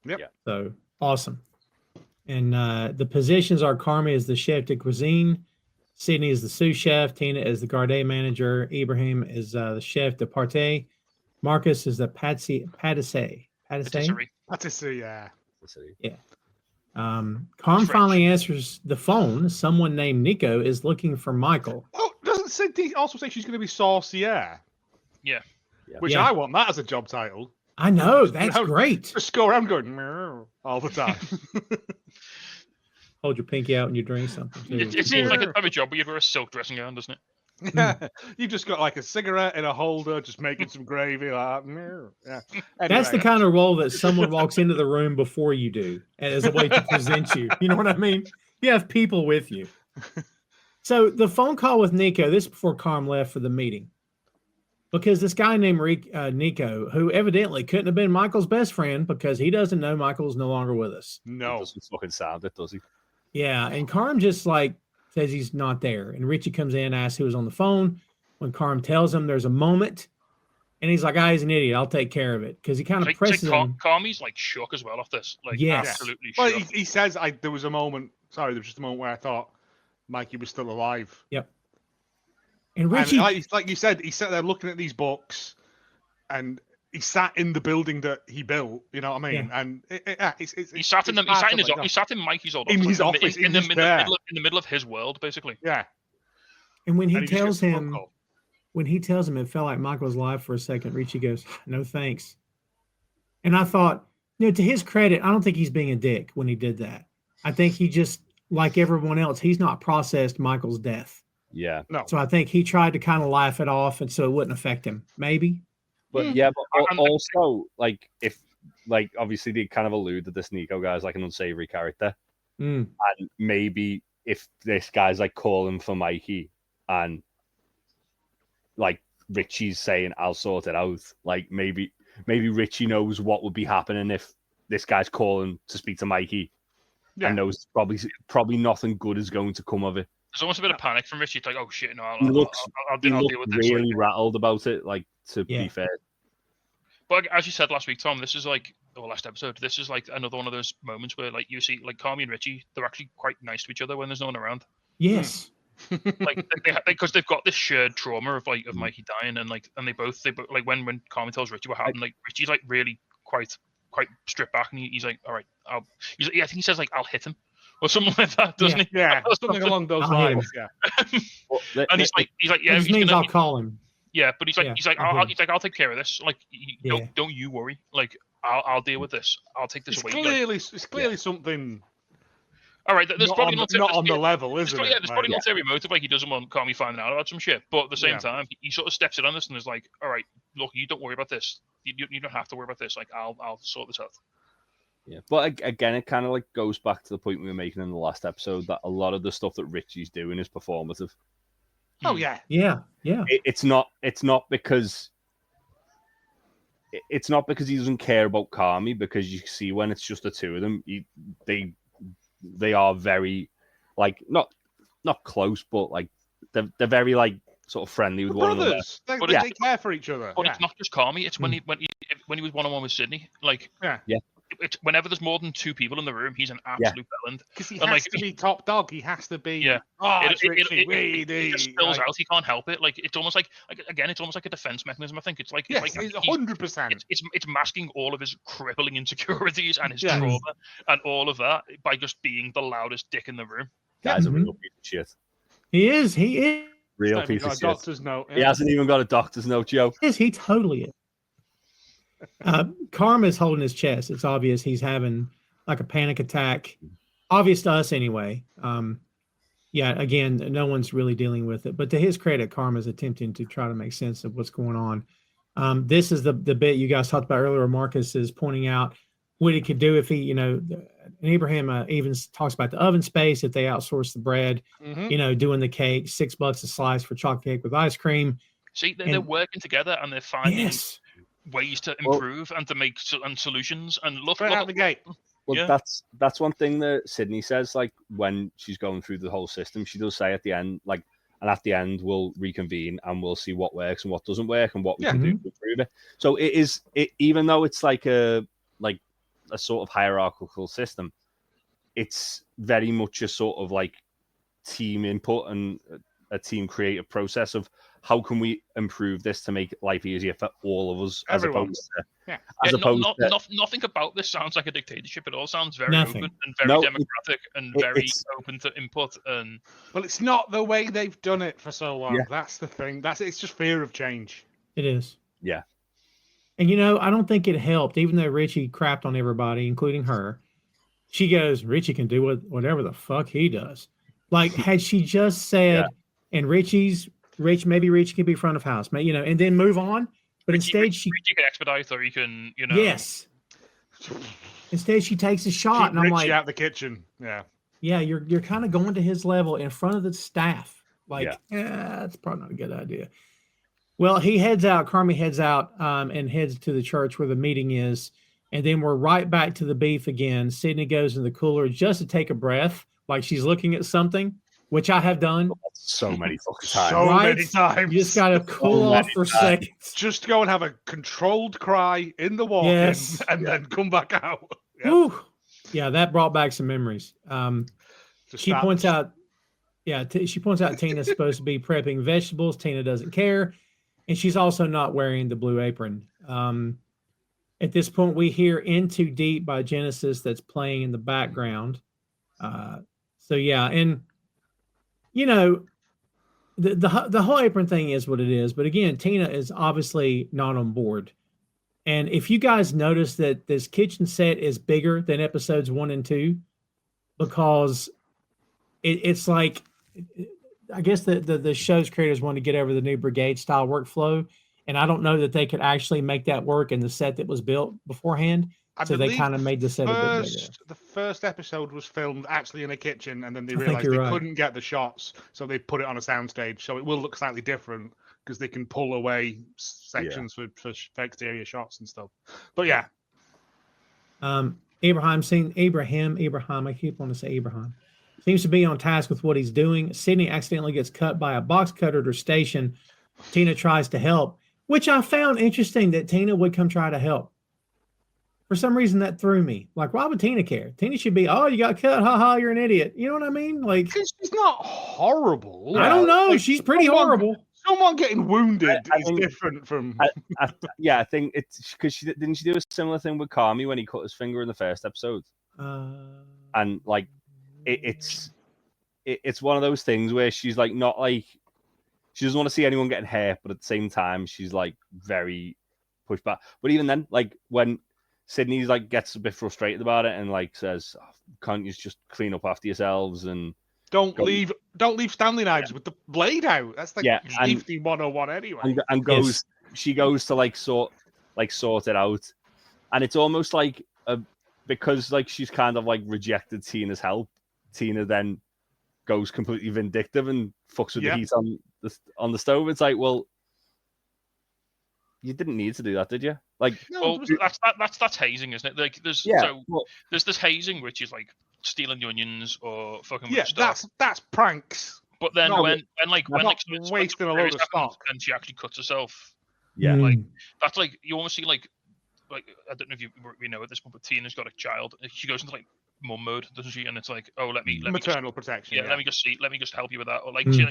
Yep. So, awesome. And the positions are Carmy is the chef de cuisine, Sydney is the sous chef, Tina is the garde manager, Ibrahim is the chef de partie, Marcus is the patisserie. Patisserie, yeah. Yeah. Carm finally answers the phone. Someone named Nico is looking for Michael. Oh, doesn't Sydney also say she's going to be saucier? Yeah. Which I want that as a job title. I know, that's great. Just go around going all the time. Hold your pinky out and you drink something. It seems like a type of job where you wear a silk dressing gown, doesn't it? You've just got like a cigarette in a holder, just making some gravy. Like that. Yeah. Anyway. That's the kind of role that someone walks into the room before you do, as a way to present you. You know what I mean? You have people with you. So the phone call with Nico, this is before Carm left for the meeting. Because this guy named Nico, who evidently couldn't have been Michael's best friend because he doesn't know Michael's no longer with us. No. It doesn't fucking sound it, does he? Yeah, and Carm just like says he's not there. And Richie comes in and asks who was on the phone. When Carm tells him there's a moment, and he's like, he's an idiot. I'll take care of it. Because he kind of presses him. Carmy's like shook as well off this. Like, absolutely shook. Well, he says, there was just a moment where I thought Mikey was still alive. Yep. And Richie, like you said, he sat there looking at these books, and he sat in the building that he built. You know what I mean? And he sat in Mikey's old in his office in the middle of his world, basically. Yeah. And when he tells him it felt like Michael's life for a second, Richie goes, "No thanks." And I thought, to his credit, I don't think he's being a dick when he did that. I think he just, like everyone else, he's not processed Michael's death. Yeah. No. So I think he tried to kind of laugh it off, and so it wouldn't affect him. Maybe. But but also, like, if, like, obviously they kind of allude that this Nico guy's like an unsavory character. And maybe if this guy's like calling for Mikey and like Richie's saying, "I'll sort it out," like maybe Richie knows what would be happening if this guy's calling to speak to Mikey and knows probably nothing good is going to come of it. There's almost a bit of panic from Richie. It's like, oh shit, no, I'll deal with this. Really rattled about it, like, to be fair. But as you said last week, Tom, this is like, or last episode, this is like another one of those moments where, like, you see, like, Carmy and Richie, they're actually quite nice to each other when there's no one around. Yes. Like, because they've got this shared trauma of Mikey dying, and they both like when Carmen tells Richie what happened, like Richie's like really quite stripped back, and he's like, all right, I think he says like, I'll hit him or something like that, doesn't he? Yeah, something along those lines. Yeah. And he's like, yeah, which means I'll call him. Yeah, but he's like, I'll take care of this. Like, don't you worry. Like, I'll deal with this. I'll take this away. It's clearly something. All right, there's probably not on the level, isn't it? Yeah, there's probably not every motive. Like, he doesn't want Carmy finding out about some shit. But at the same time, he sort of steps in on this and is like, all right, look, you don't worry about this. You don't have to worry about this. Like, I'll sort this out. Yeah, but again, it kind of like goes back to the point we were making in the last episode that a lot of the stuff that Richie's doing is performative. Oh yeah. It's not because he doesn't care about Carmy, because you see when it's just the two of them, they are very, like, not close, but like they're very like sort of friendly with one another. They care for each other. But it's not just Carmy. It's when he was one-on-one with Sydney. Like, it's whenever there's more than two people in the room, he's an absolute bellend. Because he has to be top dog. He has to be. Yeah. Oh, it just spills out. He can't help it. Like, it's almost like it's almost like a defense mechanism. I think it's like, it's 100%. It's masking all of his crippling insecurities and his trauma and all of that by just being the loudest dick in the room. Guy's a real piece of shit. He is. Real piece of shit. Doctor's note. He hasn't even got a doctor's note, Joe. Yes, he totally is. Carmen's holding his chest. It's obvious he's having like a panic attack. Obvious to us anyway. Again, no one's really dealing with it. But to his credit, Carmen's attempting to try to make sense of what's going on. This is the bit you guys talked about earlier. Marcus is pointing out what he could do if he, and Abraham even talks about the oven space if they outsource the bread, doing the cake, $6 a slice for chocolate cake with ice cream. See, they're working together and they're finding ways to improve and to make solutions and look out the gate. Well, that's one thing that Sydney says, like, when she's going through the whole system, she does say at the end, like, and at the end we'll reconvene and we'll see what works and what doesn't work and what we can do to improve it. So even though it's like a sort of hierarchical system, it's very much a sort of like team input and a team creative process of how can we improve this to make life easier for all of us, nothing about this sounds like a dictatorship. It all sounds very open and very democratic and very open to input. And well, it's not the way they've done it for so long. That's the thing. It's just fear of change. It is. Yeah. And I don't think it helped, even though Richie crapped on everybody, including her. She goes, Richie can do whatever the fuck he does. Like, had she just said, and maybe Richie can be front of house, and then move on. But instead, Richie can expedite, or he can, Yes. Instead, she takes a shot, keep and I'm Richie like, out the kitchen. Yeah. Yeah, you're kind of going to his level in front of the staff. Like, that's probably not a good idea. Well, he heads out. Carmy heads out and heads to the church where the meeting is, and then we're right back to the beef again. Sydney goes in the cooler just to take a breath, like she's looking at something, which I have done so many fucking times. Many times. You just got to cool off for seconds. Just go and have a controlled cry in the walk-in and then come back out. Yeah, that brought back some memories. She points out Tina's supposed to be prepping vegetables. Tina doesn't care. And she's also not wearing the blue apron. At this point, we hear "In Too Deep" by Genesis that's playing in the background. So yeah, and you know, the whole apron thing is what it is. But again, Tina is obviously not on board. And if you guys notice that this kitchen set is bigger than episodes 1 and 2, because it's like, I guess the show's creators want to get over the new Brigade style workflow. And I don't know that they could actually make that work in the set that was built beforehand. So they kind of made the set a bit bigger. The first episode was filmed actually in a kitchen, and then they realized they couldn't get the shots, so they put it on a soundstage. So it will look slightly different because they can pull away sections for exterior shots and stuff. But yeah. Abraham, I keep wanting to say Abraham, seems to be on task with what he's doing. Sydney accidentally gets cut by a box cutter at her station. Tina tries to help, which I found interesting that Tina would come try to help. For some reason, that threw me. Like, why would Tina care? Tina should be, oh, you got cut. Ha, you're an idiot. You know what I mean? Like, because she's not horrible. I don't know. Like, she's pretty horrible. Someone getting wounded is different from. I think it's because didn't she do a similar thing with Carmy when he cut his finger in the first episode? And like, it's one of those things where she's like not like she doesn't want to see anyone getting hurt, but at the same time she's like very pushed back. But even then, like when Sydney's like gets a bit frustrated about it and like says, oh, "Can't you just clean up after yourselves and don't leave Stanley knives with the blade out." That's like safety 101 anyway. And she goes to sort it out, and it's almost like because like she's kind of like rejected Tina's help. Tina then goes completely vindictive and fucks with the heat on the stove. It's like, well, you didn't need to do that, did you? Like, well, that's hazing, isn't it? Like, there's this hazing which is like stealing the onions or fucking with stuff. That's pranks. But then when wasting a load of stock and she actually cuts herself, like that's like you almost see like I don't know if we know at this point, but Tina's got a child. She goes into like mum mode, doesn't she? And it's like, oh, let me maternal protection. Yeah, let me just help you with that. Or like she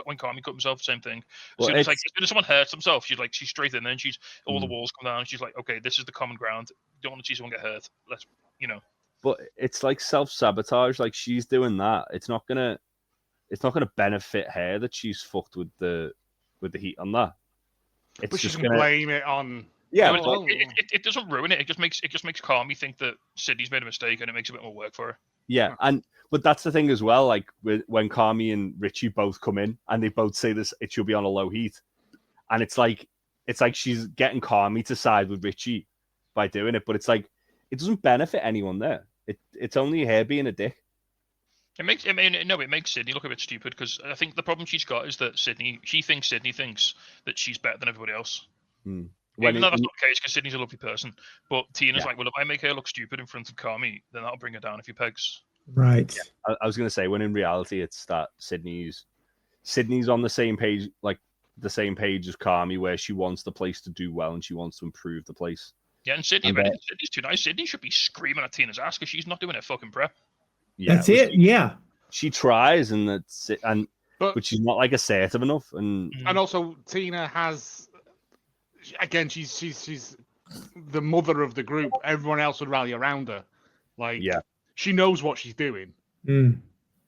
when Carmy cut himself, same thing. As soon as someone hurts himself, she's straight in there and she's all the walls come down. And she's like, okay, this is the common ground. Don't want to see someone get hurt. Let's But it's like self-sabotage. Like she's doing that. It's not gonna benefit her that she's fucked with the heat on that. It's but just gonna blame it on. Yeah, it doesn't ruin it. It just makes Carmy think that Sydney's made a mistake, and it makes a bit more work for her. Yeah, but that's the thing as well. Like when Carmy and Richie both come in, and they both say this, it should be on a low heat, and it's like she's getting Carmy to side with Richie by doing it, but it's like it doesn't benefit anyone there. It's only her being a dick. It makes Sydney look a bit stupid because I think the problem she's got is that Sydney thinks that she's better than everybody else. Even though that's not the case, because Sydney's a lovely person. But Tina's like, well, if I make her look stupid in front of Carmy, then that'll bring her down a few pegs. Right. Yeah. I was going to say, when in reality, it's that Sydney's on the same page, like the same page as Carmy, where she wants the place to do well and she wants to improve the place. Yeah, and Sydney's too nice. Sydney should be screaming at Tina's ass because she's not doing her fucking prep. Yeah, that's it. Yeah. She tries, and that's it. But she's not like assertive enough. And also, Tina has. Again, she's the mother of the group. Everyone else would rally around her. Like, she knows what she's doing.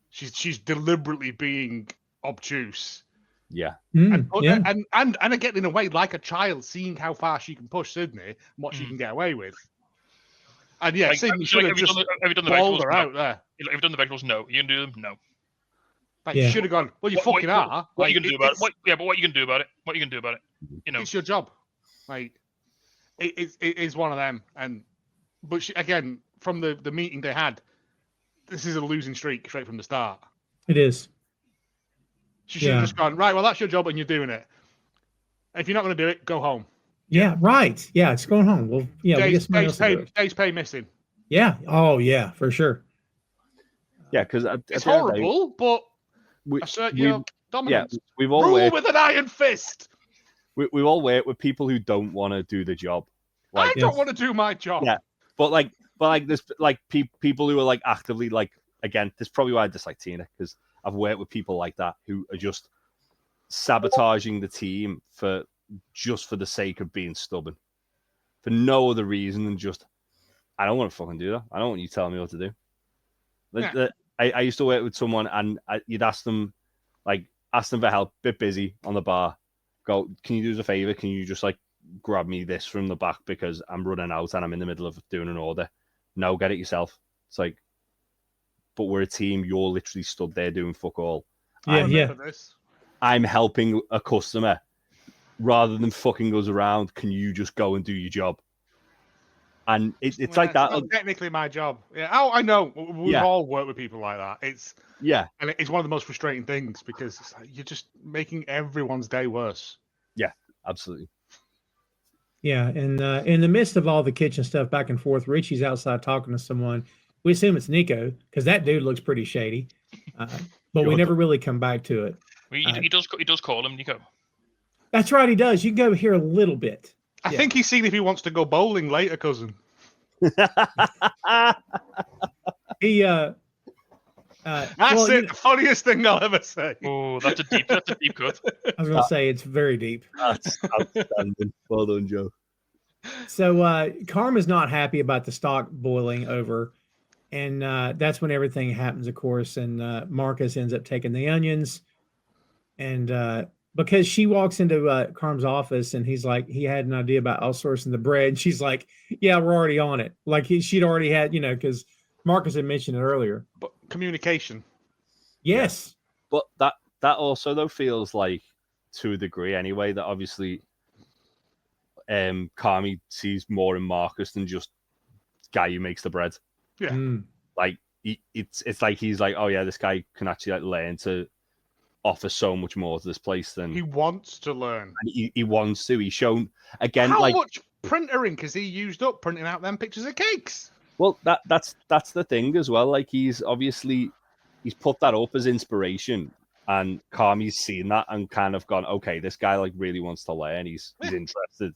She's deliberately being obtuse. Yeah. And again, in a way, like a child, seeing how far she can push Sydney and what she can get away with. And yeah, Sydney should have just balled her out there. Have you done the vegetables? No. You can do them? No. Like, you should have gone, well, you fucking are. What are you going to do about it? But what are you going to do about it? What are you going to do about it? It's your job. Like, it is one of them. But again, from the meeting they had, this is a losing streak straight from the start. It is. She should have just gone, right, well, that's your job and you're doing it. If you're not going to do it, go home. Yeah, right. Yeah, it's going home. Well, yeah, days pay missing. Yeah. Oh, yeah, for sure. Yeah, because it's horrible, but assert your dominance. Yeah, we've all rule with an iron fist. We all work with people who don't want to do the job. Like, I don't want to do my job. Yeah, but there's like people who are like actively like, again, this is probably why I dislike Tina, because I've worked with people like that who are just sabotaging the team for the sake of being stubborn. for no other reason than just, I don't want to fucking do that. I don't want you telling me what to do. I used to work with someone, and you'd ask them for help, bit busy on the bar. Go, can you do us a favor? Can you just like grab me this from the back because I'm running out and I'm in the middle of doing an order? No, get it yourself. It's like, but we're a team. You're literally stood there doing fuck all. I'm helping a customer rather than fucking us around. Can you just go and do your job? And it's like that. It's not technically my job. Yeah. Oh, I know. We've all worked with people like that. And it's one of the most frustrating things because it's like you're just making everyone's day worse. Yeah, absolutely. Yeah, and in the midst of all the kitchen stuff back and forth, Richie's outside talking to someone. We assume it's Nico because that dude looks pretty shady, but we never really come back to it. He does call him Nico. That's right, he does. You can go here a little bit. I think he's seen if he wants to go bowling later, cousin. He That's the funniest thing I'll ever say. Oh, that's a deep cut. I was going to say it's very deep. That's outstanding. Well done, Joe. So Carmen's not happy about the stock boiling over, and that's when everything happens, of course. And Marcus ends up taking the onions, and because she walks into Carmen's office, and he's like, he had an idea about outsourcing the bread, and she's like, "Yeah, we're already on it." Like she'd already had, because Marcus had mentioned it earlier. But communication. Yes. Yeah. But that also though feels like, to a degree anyway, that obviously Carmy sees more in Marcus than just guy who makes the bread. Yeah. Like it's like he's like, oh yeah, this guy can actually like learn to offer so much more to this place than he wants to learn. And he wants to. He's shown again. How much printer ink has he used up printing out them pictures of cakes? Well, that's the thing as well. Like he's put that up as inspiration, and Carmy's seen that and kind of gone, okay, this guy like really wants to learn. He's interested,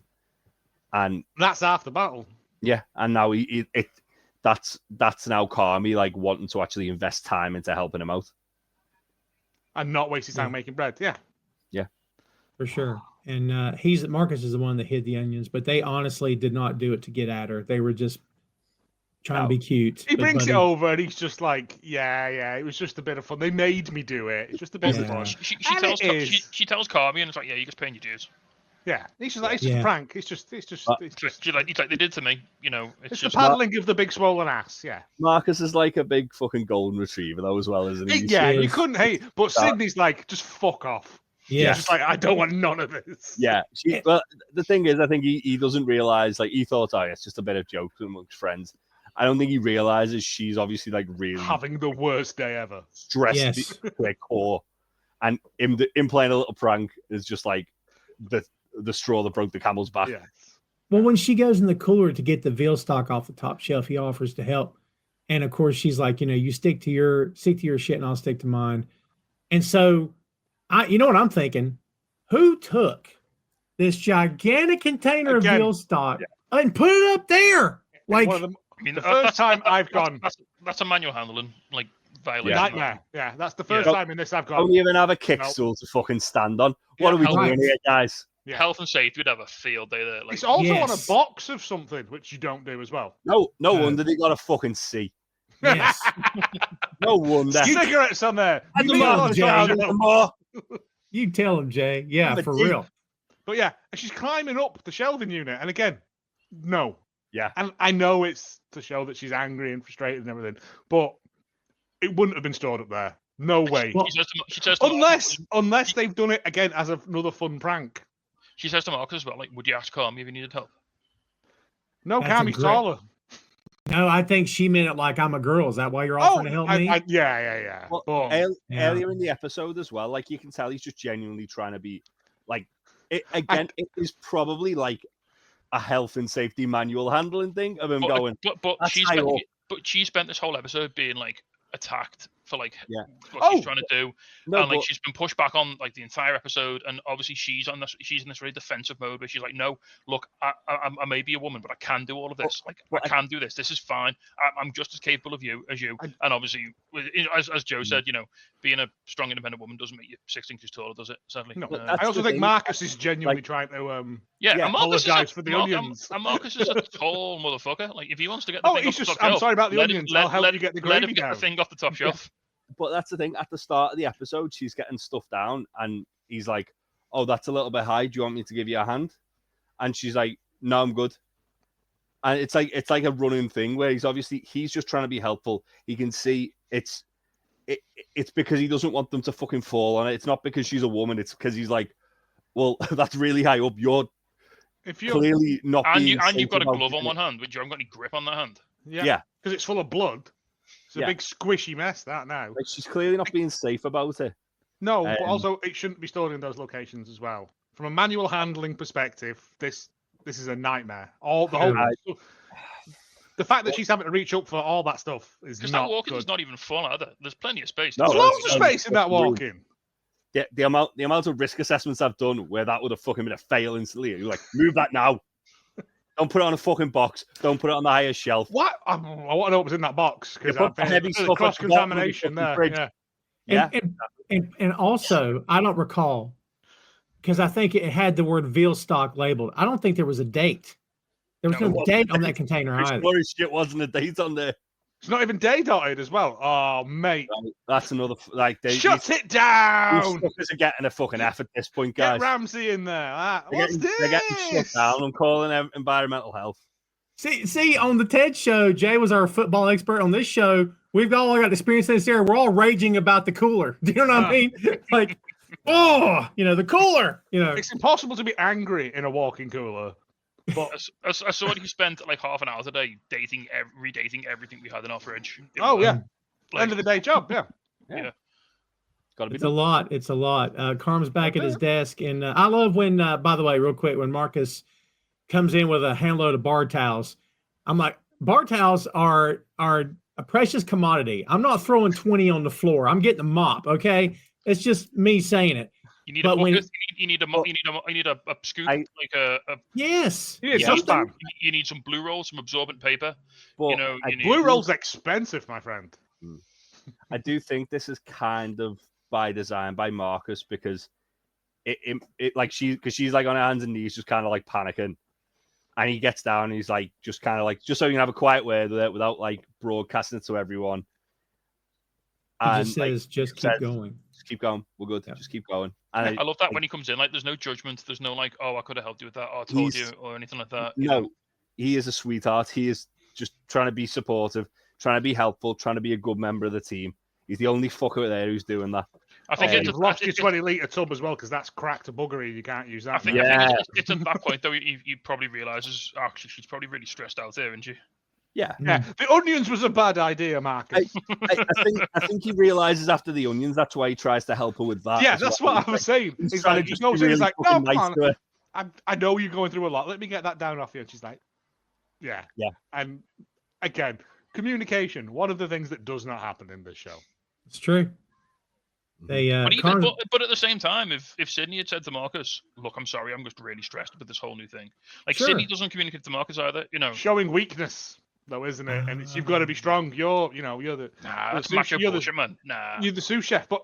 and that's half the battle. Yeah, and now that's now Carmy like wanting to actually invest time into helping him out, and not waste his time making bread. Yeah, for sure. And Marcus is the one that hid the onions, but they honestly did not do it to get at her. They were just trying to be cute. He brings it over and he's just like, yeah, it was just a bit of fun. They made me do it. It's just a bit of fun. She tells Carmy, and it's like, yeah, you just paying your dues. Yeah, he's just like, it's just a prank. It's just like they did to me. It's just the paddling of the big swollen ass. Yeah, Marcus is like a big fucking golden retriever though, as well, isn't he? Yeah, you couldn't hate. But Sydney's like, just fuck off. Yeah, just like, I don't want none of this. Yeah, well, the thing is, I think he doesn't realize. Like he thought, oh, it's just a bit of joke amongst friends. I don't think he realizes she's obviously like really having the worst day ever, stressed to their core, and him playing a little prank is just like the straw that broke the camel's back. Yeah. Well, when she goes in the cooler to get the veal stock off the top shelf, he offers to help, and of course she's like, you stick to your shit, and I'll stick to mine. And so, you know what I'm thinking? Who took this gigantic container of veal stock and put it up there? Like, the first time I've gone, that's a manual handling like violation. Nightmare. Yeah, that's the first time in this I've gone. Don't even have a kickstool to fucking stand on. What are we doing here, guys? Yeah. Health and safety would have a field day there. Like, it's also on a box of something, which you don't do as well. No wonder they got a fucking C. Yes. No wonder. Cigarettes on there. You tell him, Jay. Yeah, for real. But yeah, and she's climbing up the shelving unit, and again, no. Yeah. And I know it's to show that she's angry and frustrated and everything, but it wouldn't have been stored up there. No way. Well, she says to unless they've done it again as another fun prank. She says to Marcus as well, like, would you ask Carmy if you needed help? No, Carmy's taller. No, I think she meant it like I'm a girl. Is that why you're offering to help me? Yeah. Well, earlier in the episode as well, like you can tell he's just genuinely trying to be like, it is probably like a health and safety manual handling thing of him going. But she spent this whole episode being like attacked for like what she's trying to do, and like she's been pushed back on like the entire episode, and obviously she's in this very defensive mode where she's like, no, look, I may be a woman, but I can do all of this. I can do this. This is fine. I'm just as capable of you as you. And obviously, as Joe said, being a strong, independent woman doesn't make you 6 inches taller, does it? Sadly. No. I also think Marcus is genuinely trying to Yeah, Yeah, and Marcus apologise for the onions. And Marcus is a tall motherfucker. Like, if he wants to get the Oh, thing he's off the just. top I'm shelf, sorry about the let onions. him, I'll help you get the let gravy him get down. the thing off the top shelf. But that's the thing. At the start of the episode, she's getting stuff down, and he's like, "Oh, that's a little bit high. Do you want me to give you a hand?" And she's like, "No, I'm good." And it's like a running thing where he's just trying to be helpful. He can see it's because he doesn't want them to fucking fall on it. It's not because she's a woman. It's because he's like, well, that's really high up. You're clearly not being and you've got a safe glove about on one hand, but you haven't got any grip on that hand. Yeah, because it's full of blood. It's a big squishy mess that now. Like, she's clearly not being safe about it. No, but also it shouldn't be stored in those locations as well. From a manual handling perspective, this is a nightmare. The fact that she's having to reach up for all that stuff is not that walk-in good. is not even full either. There's plenty of space. No, There's loads of space in that walk-in. The amount of risk assessments I've done where that would have fucking been a fail instantly. You're like, move that now. Don't put it on a fucking box. Don't put it on the highest shelf. What? I want to know what was in that box because heavy stuff cross contamination there. Yeah. And also, I don't recall because I think it had the word veal stock labeled. I don't think there was a date. There was no date on that container either. Shit wasn't a date on there. It's not even day dotted as well. Oh, mate. That's another Shut it down. These fuckers are getting a fucking F at this point, guys. Get Ramsey in there. What's this? They're getting shut down. I'm calling environmental health. See, on the TED show, Jay was our football expert. On this show, we've all got experience in this area. We're all raging about the cooler. Do you know what I mean? Like, the cooler. It's impossible to be angry in a walk-in cooler. But I saw you spent like half an hour today redating everything we had in our fridge. End of the day job. Yeah. Gotta be It's a lot. It's a lot. Carm's back at his desk, and I love when, by the way, real quick, when Marcus comes in with a handload of bar towels. I'm like, bar towels are a precious commodity. I'm not throwing 20 on the floor. I'm getting a mop. Okay, it's just me saying it. You need a bucket. You need a scoop, yes. You need some blue roll, some absorbent paper. But blue roll's expensive, my friend. I do think this is kind of by design by Marcus because she's like on her hands and knees, just kind of like panicking, and he gets down and he's like just kind of like just so you can have a quiet word with it without like broadcasting it to everyone. He just says, just keep going. Just keep going. We're good. Just keep going. And I love that when he comes in, like, there's no judgment. There's no like, oh, I could have helped you with that. Oh, I told you, or anything like that. No, he is a sweetheart. He is just trying to be supportive, trying to be helpful, trying to be a good member of the team. He's the only fucker there who's doing that. I think you've lost your 20-litre tub as well because that's cracked a buggery. You can't use that. I think it's at that point though. He probably realizes actually she's probably really stressed out there, isn't she? Yeah. The onions was a bad idea, Marcus. I think he realizes after the onions. That's why he tries to help her with that. Yeah, that's what I was saying. He's like, he's like, no, come on. I know you're going through a lot. Let me get that down off you. And she's like, yeah. And again, communication, one of the things that does not happen in this show. It's true. But at the same time, if Sydney had said to Marcus, "Look, I'm sorry, I'm just really stressed with this whole new thing," like Sydney doesn't communicate to Marcus either, showing weakness. Though, isn't it? And you've got to be strong. You're the that's macho bullshit, man. You're the sous chef. But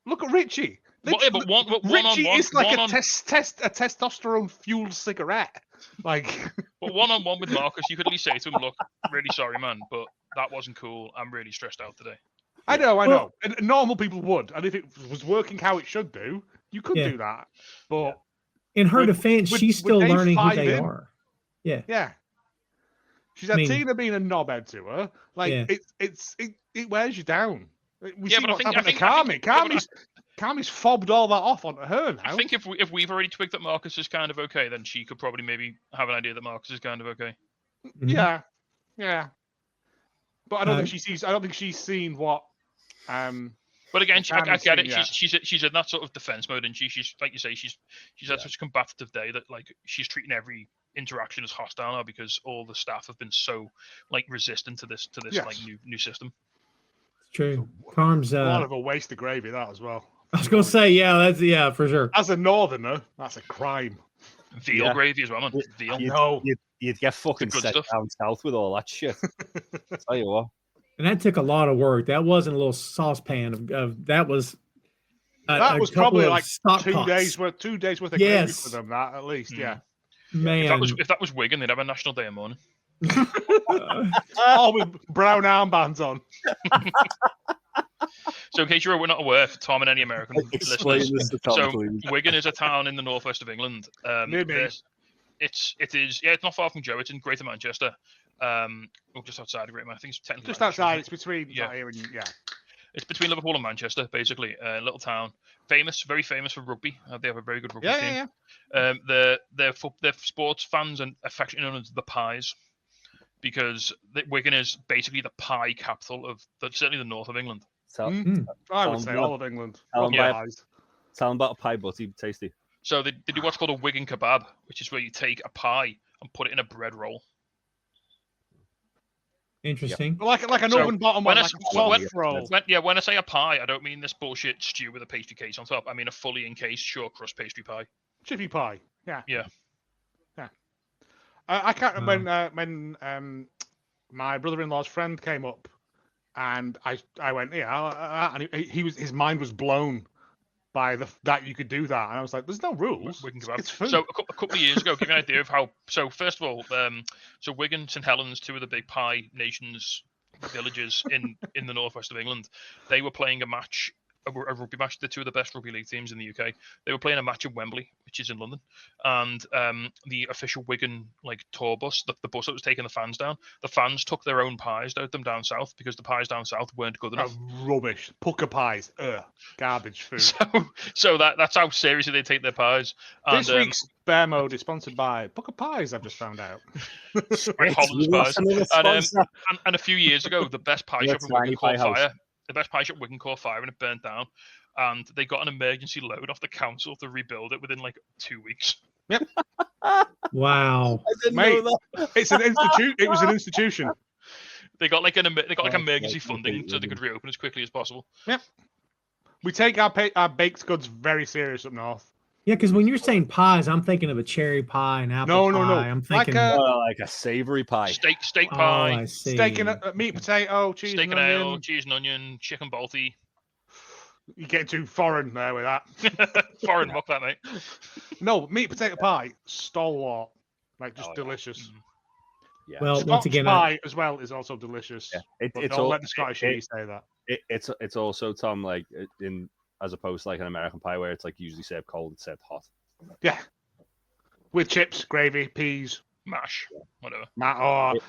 look at Richie. Richie is like a testosterone fueled cigarette. Like, but one-on-one with Marcus, you could at least say to him, "Look, really sorry, man, but that wasn't cool. I'm really stressed out today." I know. And normal people would, and if it was working how it should do, you could do that. But in her defense, she's still learning who they are. Yeah. She's had Tina being a knobhead to her. Like it wears you down. We see what's happened to Carmy. Carmy's fobbed all that off onto her now. I think if we've already twigged that Marcus is kind of okay, then she could probably maybe have an idea that Marcus is kind of okay. Yeah. But I don't think she's seen what. But again, I get it. She's in that sort of defense mode, and she's like you say, she's had such a combative day that like she's treating every interaction as hostile now because all the staff have been so like resistant to this like new system. It's true. Carm's a lot of a waste of gravy that as well. I was gonna say, that's for sure. As a northerner, that's a crime. Veal gravy as well, man. Veal. You'd get fucking set down south with all that shit. I'll tell you what. And that took a lot of work. That wasn't a little saucepan of that was That was couple probably of like stock 2 pots. days worth. 2 days worth of gravy Yes. for them. That at least, yeah. Man, If that was Wigan, they'd have a national day in the morning. All with brown armbands on. So in case you're not aware, for Tom and any American Explain listeners, this to Tom, so please. Wigan is a town in the northwest of England. Near me. It's not far from Joe. It's in Greater Manchester, or just outside of Greater Manchester. I think it's technically Just Manchester, outside. isn't It's between. Yeah. Here and, yeah. It's between Liverpool and Manchester, basically. A little town, very famous for rugby. They have a very good rugby team. Their sports fans and affectionately known as the Pies, because Wigan is basically the pie capital of certainly the north of England. I would say all of England. Tell them Pies. about a pie butty, tasty. So they do what's called a Wigan kebab, which is where you take a pie and put it in a bread roll. interesting. Like an So, oven bottom when one, I- like a soft when- roll. When I say a pie, I don't mean this bullshit stew with a pastry case on top. I mean a fully encased short crust pastry pie. Chippy pie. Yeah. Yeah. I can't remember when my brother-in-law's friend came up, and I went, and his mind was blown by that you could do that, and I was like, "There's no rules. Wigan kebab. It's food." So a couple of years ago, give you an idea of how. So first of all, so Wigan, St Helens, two of the big pie nations, villages in the northwest of England, they were playing a match. A rugby match. They're two of the best rugby league teams in the UK. They were playing a match in Wembley, which is in London, and the official Wigan tour bus, the bus that was taking the fans down, the fans took their own pies down south because the pies down south weren't good enough. Rubbish. Pucker pies. Garbage food. So that's how seriously they take their pies. And, This week's Bear Mode is sponsored by Pucker Pies, I've just found out. by Holland's pies. And a few years ago, the best pie shop in Wigan caught fire. The best pie shop in Wigan caught fire and it burnt down. And they got an emergency loan off the council to rebuild it within 2 weeks. Yep. Wow. I didn't Mate, know that. it's an institute. It was an institution. They got emergency funding so they could reopen as quickly as possible. Yep. We take our baked goods very serious up north. Yeah, because when you're saying pies, I'm thinking of a cherry pie, an apple No. pie. I'm thinking Like Like a savory pie. Steak oh, pie, I see. steak and meat, potato, cheese, steak and and ale, onion. cheese and onion, chicken balti. You're getting too foreign there with that. Foreign muck that, mate. No, meat potato pie, stalwart, just Oh, yeah. delicious. Yeah. Well, once Scotch again, pie as well is also delicious. Yeah. But don't let the Scottish say that. It's also, Tom, as opposed to an American pie where it's usually served cold, it's served hot. Yeah, with chips, gravy, peas. Mash, whatever.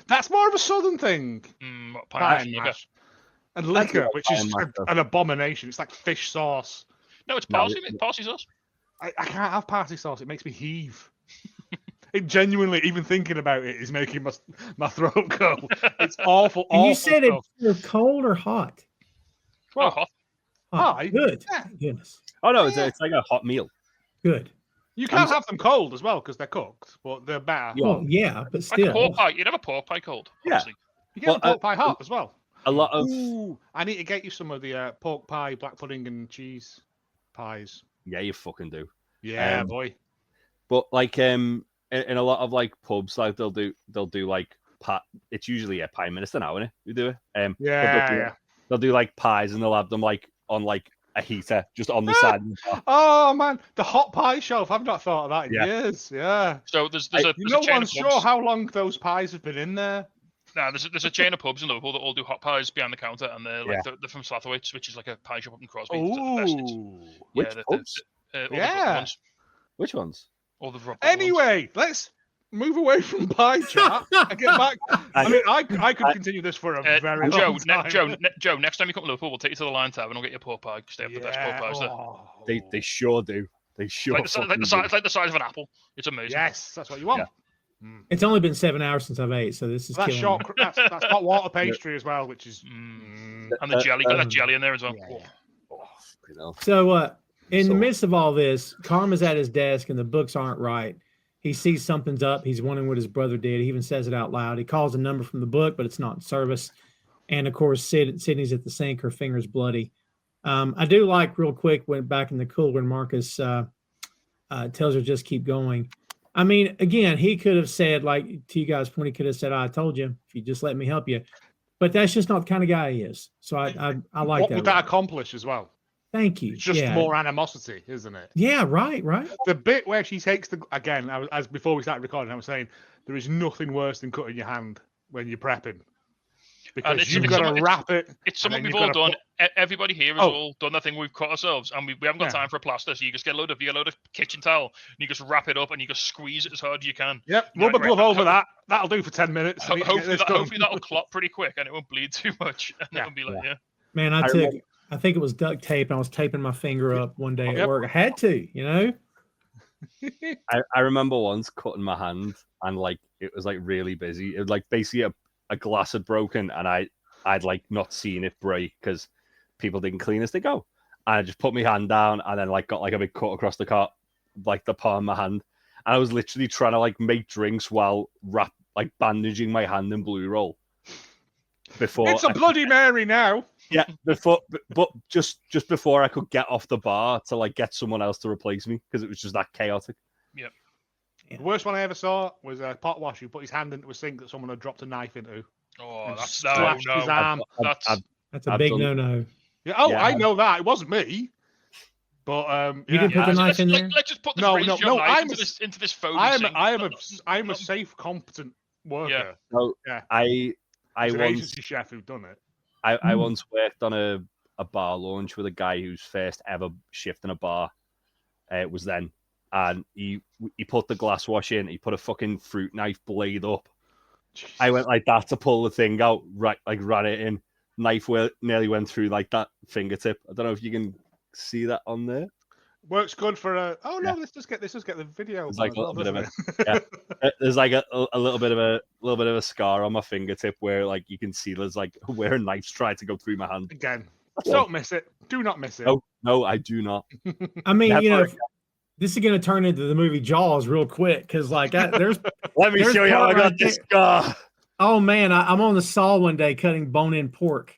That's more of a southern thing. Pie Pie and liquor. mash. And liquor, which pie is and mash, though. an abomination. It's like fish sauce. No, it's parsley sauce. I can't have parsley sauce. It makes me heave. It genuinely, even thinking about it, is making my throat go. It's awful. And you awful said stuff. it's cold or hot? Oh, hot. Hot. Pie? Good. Yeah. Goodness. Oh, no, it's like a hot meal. Good. You can't have them cold as well because they're cooked, but they're better. Yeah. Well, yeah, but Like a still. pork pie. You'd have a pork pie cold. Yeah. Obviously. You get the pork pie hot as well. A lot of... Ooh, I need to get you some of the pork pie, black pudding, and cheese pies. Yeah, you fucking do. Yeah, boy. But in a lot of pubs, they'll do pie. It's usually a pie minister now, isn't it? You do it. But Yeah. they'll do pies and they'll have them on a heater just on the side. Oh man, the hot pie shelf. I've not thought of that in Yeah. years. Yeah. So there's No a chain one's of sure pubs. how long those pies have been in there. No, there's a chain of pubs in Liverpool that all do hot pies behind the counter, and they're Yeah. they're from Slatherwaite's, which is a pie shop up in Crosby. It's the best. Ooh. Which Yeah, pubs? all the Yeah. Brooklyn ones. Which ones? All the Brooklyn ones. Anyway, let's move away from pie chat and get back. I mean, I could continue this for a very long time. Joe, next time you come to Liverpool, we'll take you to the Lion Tavern and we'll get you a pork pie because they have the best pork pies there. Oh. They sure do. They sure It's like fucking it's like the size of an apple. It's amazing. Yes, that's what you want. Yeah. It's only been 7 hours since I've ate, so this is That's killing short. me. That's hot water pastry as well, which is. And the jelly, got that jelly in there as well. Yeah, yeah. Oh, fucking hell. So, in the midst of all this, Carmen's at his desk and the books aren't right. He sees something's up. He's wondering what his brother did. He even says it out loud. He calls a number from the book, but it's not in service. And of course, Sydney's at the sink. Her finger's bloody. I do like real quick went back in the cooler when Marcus tells her just keep going. I mean, again, he could have said, to you guys' point, he could have said, I told you, if you just let me help you. But that's just not the kind of guy he is. So I like What that. would that accomplish as well? Thank you. It's just Yeah. more animosity, isn't it? Yeah, right. The bit where she takes as before we started recording, I was saying there is nothing worse than cutting your hand when you're prepping. Because you've got to wrap it. It's something we've all done. Everybody here has all done that thing. We've cut ourselves, and we haven't got time for a plaster. So you just get a load of kitchen towel, and you just wrap it up, and you just squeeze it as hard as you can. Yep, rubber glove over that. That'll do for 10 minutes. Hopefully that'll clot pretty quick, and it won't bleed too much. And it'll be like, Man, I think it was duct tape, and I was taping my finger up one day at work. I had to, I remember once cutting my hand, and like it was like really busy. It was like basically a glass had broken, and I'd like not seen it break because people didn't clean as they go. And I just put my hand down, and then like got like a big cut across the the palm of my hand. And I was literally trying to like make drinks while bandaging my hand in blue roll. It's a Bloody Mary now. Yeah, but just before I could get off the bar to like get someone else to replace me because it was just that chaotic. Yep. Yeah. The worst one I ever saw was a pot wash who put his hand into a sink that someone had dropped a knife into. Oh, that's his arm. That's a big no-no. Yeah. Oh, yeah. I know that. It wasn't me. But you didn't put the knife in there. Let's just put the knife into this phone. I am a safe, competent worker. Yeah. No, yeah. I an agency chef who'd done it. I once worked on a bar launch with a guy whose first ever shift in a bar was then. And he put the glass wash in. He put a fucking fruit knife blade up. Jesus. I went like that to pull the thing out. Right, like ran it in. Knife nearly went through like that fingertip. I don't know if you can see that on there. Works good for a. Oh no, let's just get the video. There's like a little bit of a. There's like a little bit of a scar on my fingertip where like you can see there's like where a knife's tried to go through my hand. Again, don't miss it. Do not miss it. No, I do not. I mean, this is going to turn into the movie Jaws real quick because, like, there's. Let me show you how I got this scar. Oh man, I'm on the saw one day cutting bone-in pork,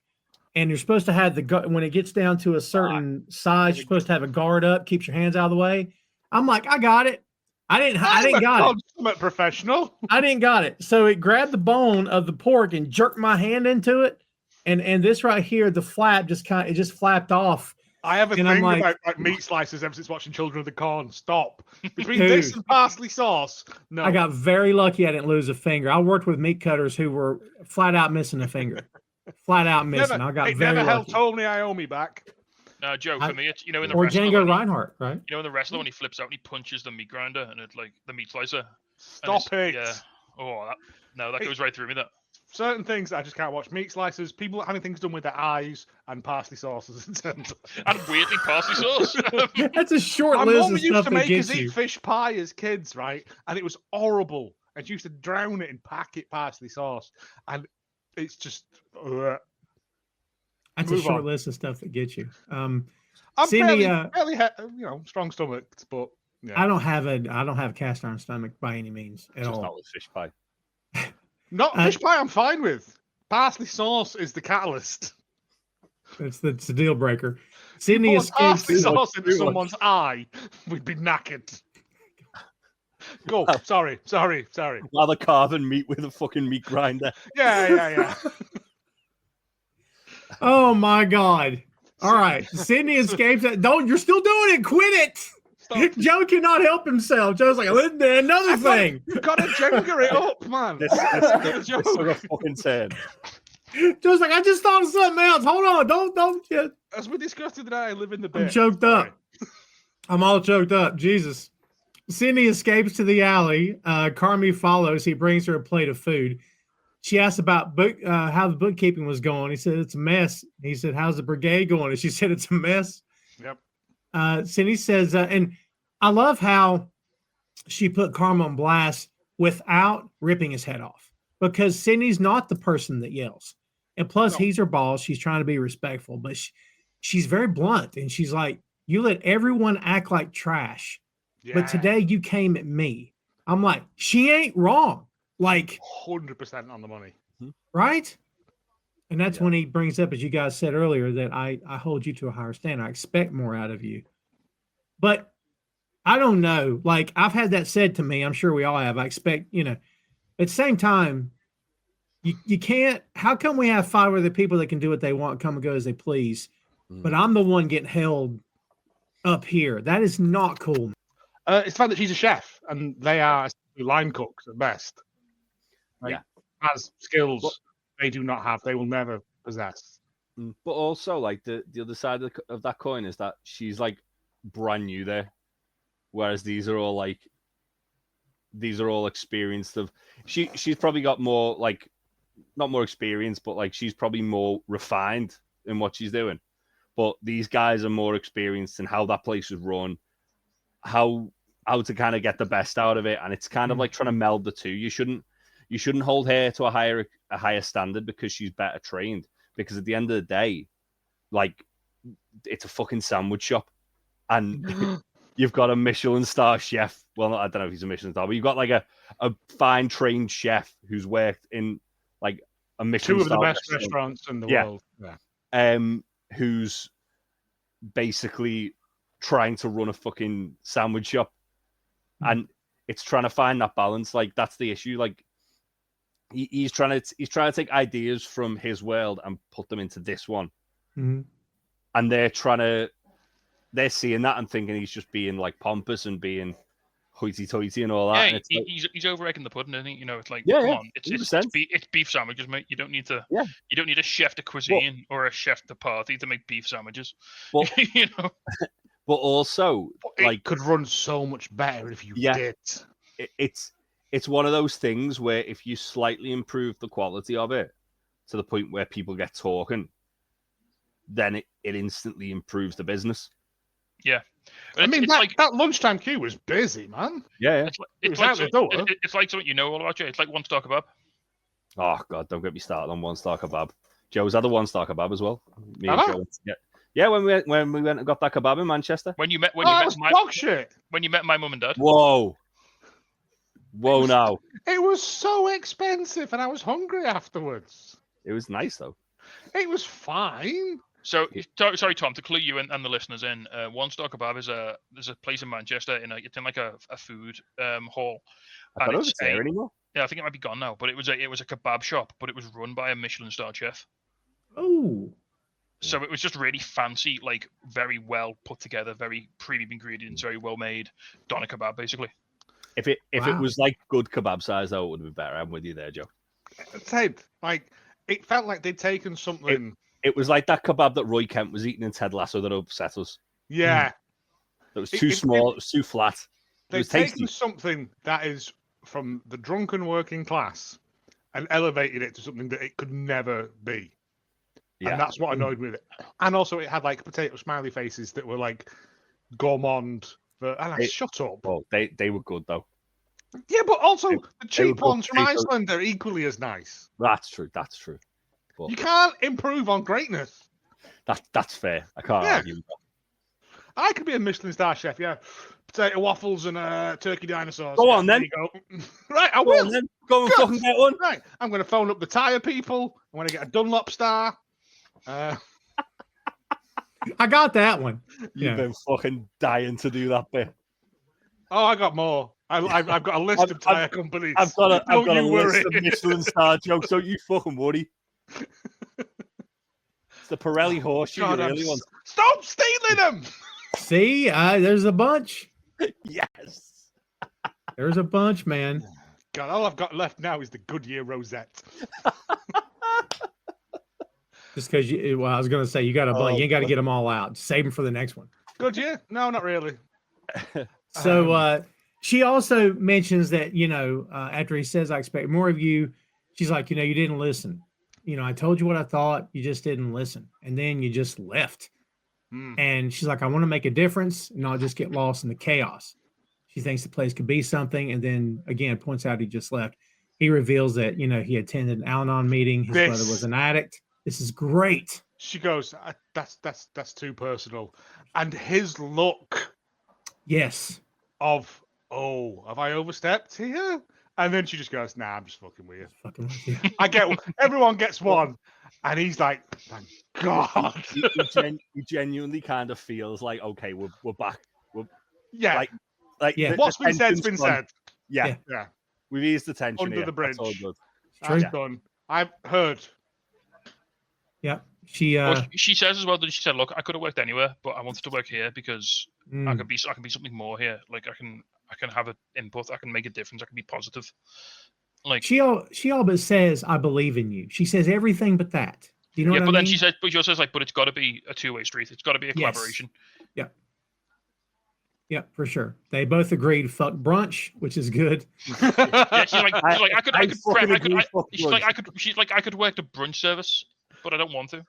and you're supposed to have when it gets down to a certain size, you're supposed to have a guard up, keeps your hands out of the way. I'm like, I got it. I didn't got it. I'm a professional. I didn't got it. So it grabbed the bone of the pork and jerked my hand into it, and this right here, the flap just flapped off. I have a thing about like meat slices ever since watching Children of the Corn. Stop. Between this and parsley sauce, no. I got very lucky I didn't lose a finger. I worked with meat cutters who were flat out missing a finger. Flat out missing. I got very lucky. Never told me Iommi back. No, Joe, for me, it's, in the or wrestler. Or Django Reinhardt, right? In the wrestler when he flips out and he punches the meat grinder and it's like the meat slicer. Stop it. Yeah. Oh, that goes right through me, that. Certain things I just can't watch. Meat slicers, people having things done with their eyes, and parsley sauces. And weirdly, parsley sauce. That's a short list of stuff used to make gets us you. eat fish pie as kids, right? And it was horrible. And she used to drown it in packet parsley sauce. And it's just... That's a short list of stuff that gets you. I'm Cindy, fairly strong stomachs, but... Yeah. I don't have a cast iron stomach by any means at all. Just not with fish pie. Fish pie I'm fine with. Parsley sauce is the catalyst. It's the deal breaker. Sydney escapes. Parsley sauce into someone's eye, we'd be knackered. Go. Sorry. Rather carving meat with a fucking meat grinder. Yeah. Oh my God. All right. Sydney escapes. You're still doing it. Quit it. Stop. Joe cannot help himself. Joe's like, another thing. You've got to Jenga it up, man. This took a fucking turn. Joe's like, I just thought of something else. Hold on. Don't. As we discussed the other day, I live in the bed. I'm choked up. I'm all choked up. Jesus. Sydney escapes to the alley. Carmy follows. He brings her a plate of food. She asks about how the bookkeeping was going. He said, it's a mess. He said, how's the brigade going? And she said, it's a mess. Yep. Cindy says, and I love how she put Carmen on blast without ripping his head off, because Cindy's not the person that yells. And plus, he's her boss. She's trying to be respectful, but she's very blunt. And she's like, you let everyone act like trash. Yeah. But today you came at me. I'm like, she ain't wrong. Like 100% on the money. Right? And that's when he brings up, as you guys said earlier, that I hold you to a higher standard. I expect more out of you. But I don't know. Like, I've had that said to me. I'm sure we all have. I expect, at the same time, you can't. How come we have 5 other people that can do what they want, come and go as they please? but I'm the one getting held up here. That is not cool. It's the fact that she's a chef and they are line cooks at best. Like, has skills they do not have. They will never possess. But also, like the other side of that coin is that she's like brand new there, whereas these are all experienced. She's probably got more, like, not more experience, but like she's probably more refined in what she's doing. But these guys are more experienced in how that place is run, how to kind of get the best out of it, and it's kind of like trying to meld the two. You shouldn't hold her to a higher standard because she's better trained. Because at the end of the day, like, it's a fucking sandwich shop, and you've got a Michelin star chef. Well, I don't know if he's a Michelin star, but you've got like a fine trained chef who's worked in like a Michelin two of star the best restaurants in the world. Yeah. Who's basically trying to run a fucking sandwich shop, and it's trying to find that balance. Like, that's the issue. Like, he's trying to take ideas from his world and put them into this one, and they're seeing that and thinking he's just being like pompous and being hoity-toity and all that. Yeah, and he's over egging the pudding, isn't he? You know, it's like, come on, it's beef sandwiches, mate. You don't need to. Yeah. You don't need a chef de cuisine or a chef de party to make beef sandwiches. Well, you know. But also, it could run so much better if you did. It's one of those things where if you slightly improve the quality of it to the point where people get talking, then it instantly improves the business. Yeah. I mean, that lunchtime queue was busy, man. Yeah. It's like something you know all about, Joe. It's like one star kebab. Oh, God, don't get me started on one star kebab. Joe's had a one star kebab as well. Me and Joe, yeah, when we went and got that kebab in Manchester. When you met dog shit. When you met my mum and dad. Whoa, now. It was so expensive, and I was hungry afterwards. It was nice though. It was fine. So, sorry, Tom, to clue you and the listeners in. One Star Kebab there's a place in Manchester it's in like a food hall. I don't know if it's there anymore. Yeah, I think it might be gone now. But it was a kebab shop, but it was run by a Michelin star chef. Oh. So it was just really fancy, like very well put together, very premium ingredients, very well made doner kebab, basically. If it was like good kebab size, though, it would have been better. I'm with you there, Joe. Ted, like, it felt like they'd taken something. It was like that kebab that Roy Kent was eating in Ted Lasso that upset us. Yeah. It was too small. It was too flat. They've taken something that is from the drunken working class and elevated it to something that it could never be. Yeah. And that's what annoyed me with it. And also, it had like potato smiley faces that were like gourmand. Shut up. Oh, they were good though. Yeah, but also the cheap ones from Iceland are equally as nice. That's true. But you can't improve on greatness. That's fair. I can't argue with that. I could be a Michelin star chef, yeah. Potato waffles and turkey dinosaurs. Go on then. Go. Right, I will. Go and fucking get one. Right, I'm going to phone up the tyre people. I'm going to get a Dunlop star. I got that one. You've been fucking dying to do that bit. Oh, I got more. I've got a list of tyre companies. I've got a list of Michelin star jokes. Don't you fucking worry. It's the Pirelli horseshoe you really want. Stop stealing them. See, there's a bunch. Yes. There's a bunch, man. God, all I've got left now is the Goodyear rosette. Just because I was going to say, you got a bunch. You ain't got to get them all out. Save them for the next one. Goodyear? No, not really. So she also mentions that, after he says, I expect more of you, she's like, you didn't listen. I told you what I thought. You just didn't listen. And then you just left. And she's like, I want to make a difference and not just get lost in the chaos. She thinks the place could be something. And then again, points out he just left. He reveals that, he attended an Al-Anon meeting. His brother was an addict. This is great. She goes, that's too personal. And his look. Yes. Of, have I overstepped here? And then she just goes, nah, I'm just fucking with you. I get everyone gets one. And he's like, thank God. He genuinely kind of feels like, okay, we're back. Yeah. Like what's been said's been said. Yeah. We've eased the tension under the bridge. That's all good. That's done. I've heard. Yeah. She says as well that she said, "Look, I could have worked anywhere, but I wanted to work here because I can be something more here. Like I can have an input. I can make a difference. I can be positive." Like she always says, "I believe in you." She says everything but that. Do you know what I mean? But then she said, but she also says like, "But it's got to be a two-way street. It's got to be a collaboration." Yeah. Yeah, for sure. They both agreed. Fuck brunch, which is good. Yeah, she's like, I could work the brunch service, but I don't want to.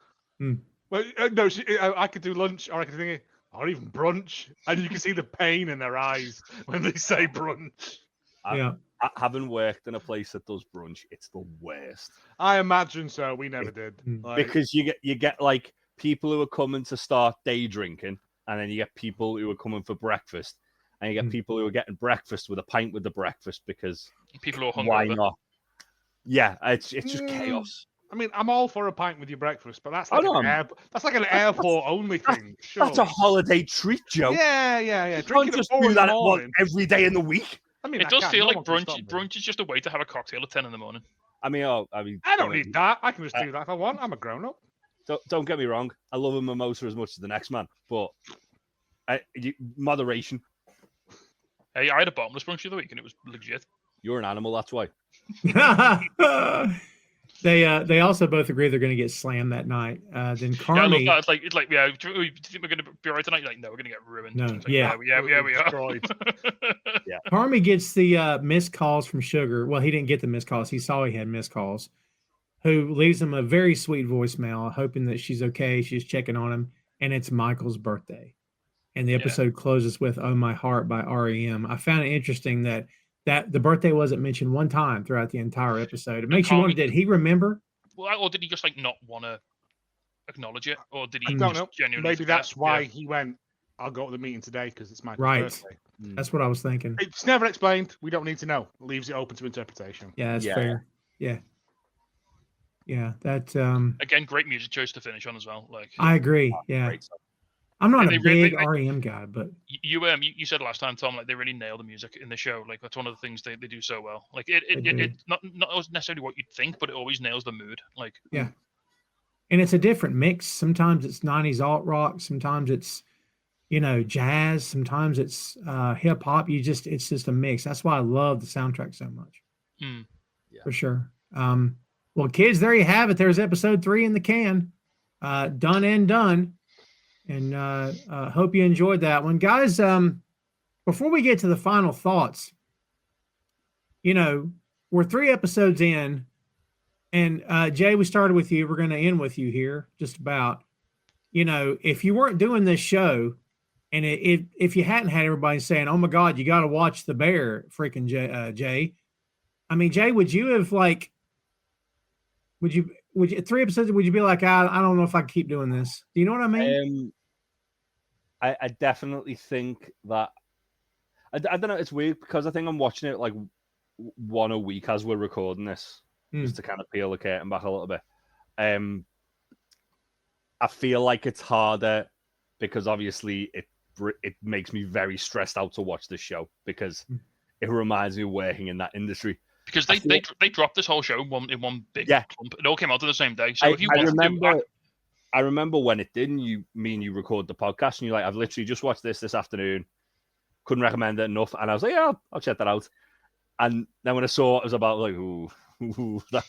Well, no, I could do lunch, or I could think, or even brunch, and you can see the pain in their eyes when they say brunch. Having worked in a place that does brunch, it's the worst. I imagine so. We never did. Because you get like people who are coming to start day drinking, and then you get people who are coming for breakfast, and you get people who are getting breakfast with a pint with the breakfast because people are hungover. Why not? Yeah, it's just chaos. I mean, I'm all for a pint with your breakfast, but that's like an airport only thing. Sure. That's a holiday treat, Joe. Yeah. You can't just do that every day in the week. I mean, it does feel like brunch is just a way to have a cocktail at 10 in the morning. I mean, I don't need that. I can just do that if I want. I'm a grown up. Don't get me wrong. I love a mimosa as much as the next man, but moderation. Hey, I had a bottomless brunch the other week, and it was legit. You're an animal, that's why. They also both agree they're going to get slammed that night. Then Carmy, yeah, it's like, yeah, do you think we're going to be right tonight? You're like, no, we're going to get ruined. No, like, yeah, we are. Yeah. Carmy gets the missed calls from Sugar. Well, he didn't get the missed calls. He saw he had missed calls. Who leaves him a very sweet voicemail, hoping that she's okay. She's checking on him, and it's Michael's birthday. And the episode closes with "Oh My Heart" by REM. I found it interesting that the birthday wasn't mentioned one time throughout the entire episode. It makes you wonder, did he remember? Well, or did he just like not want to acknowledge it, or did he? I don't know. Genuinely Maybe that's why he went. I'll go to the meeting today because it's my birthday. That's what I was thinking. It's never explained. We don't need to know. It leaves it open to interpretation. Yeah, that's fair. Yeah. Yeah, that again, great music choice to finish on as well. Like I agree. Yeah, I'm not a big REM guy, but you said last time, Tom, like they really nail the music in the show. Like that's one of the things they do so well. Like it's not necessarily what you'd think, but it always nails the mood. Like yeah, and it's a different mix. Sometimes it's 90s alt rock, sometimes it's jazz, sometimes it's hip hop. It's just a mix. That's why I love the soundtrack so much. For sure. Well, kids, there you have it. There's episode 3 in the can. Done and done. And hope you enjoyed that one. Guys, before we get to the final thoughts, we're 3 episodes in. And Jay, we started with you. We're going to end with you here, just about. If you weren't doing this show, and if you hadn't had everybody saying, "Oh my God, you got to watch The Bear," freaking Jay. I mean, Jay, would you have would you 3 episodes? Would you be like, I don't know if I can keep doing this? Do you know what I mean? I definitely think that I don't know. It's weird because I think I'm watching it like one a week as we're recording this, just to kind of peel the curtain back a little bit. I feel like it's harder because obviously it makes me very stressed out to watch this show because it reminds me of working in that industry. Because they dropped this whole show in one big clump. It all came out on the same day. So if you I remember when it did, and you record the podcast, and you're like, I've literally just watched this afternoon. Couldn't recommend it enough. And I was like, yeah, I'll check that out. And then when I saw it was about, like, that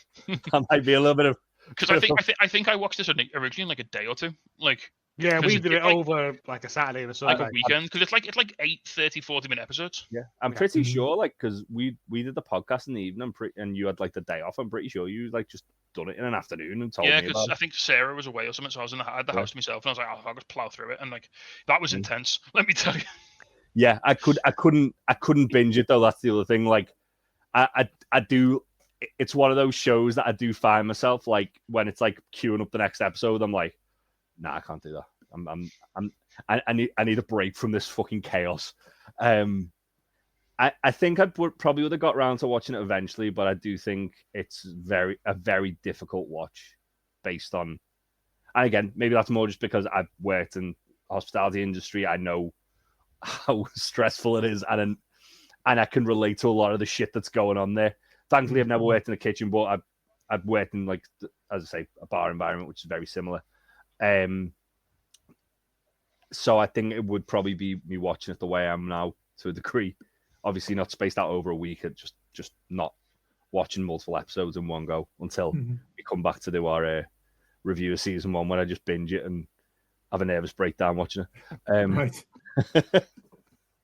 might be a little bit of... Because I think I watched this originally in like a day or two. Like, yeah, we did it over like a Saturday and a Sunday. Like a weekend, because it's like 8 30, 40-minute episodes. Yeah, I'm pretty sure, like, because we did the podcast in the evening, and you had like the day off. I'm pretty sure you like just done it in an afternoon and told me about it. Yeah, because I think Sarah was away or something, so I had the house to myself, and I was like, I'll just plow through it, and like that was intense. Let me tell you. Yeah, I couldn't binge it though. That's the other thing. Like, I do. It's one of those shows that I do find myself like when it's like queuing up the next episode. I'm like, nah, I can't do that. I need a break from this fucking chaos. I think I probably would have got around to watching it eventually, but I do think it's a very difficult watch based on, and again, maybe that's more just because I've worked in the hospitality industry. I know how stressful it is, and I can relate to a lot of the shit that's going on there. Thankfully, I've never worked in a kitchen, but I've worked in, like, as I say, a bar environment, which is very similar. So I think it would probably be me watching it the way I am now to a degree. Obviously not spaced out over a week, just not watching multiple episodes in one go until we come back to do our review of season 1, where I just binge it and have a nervous breakdown watching it. Right.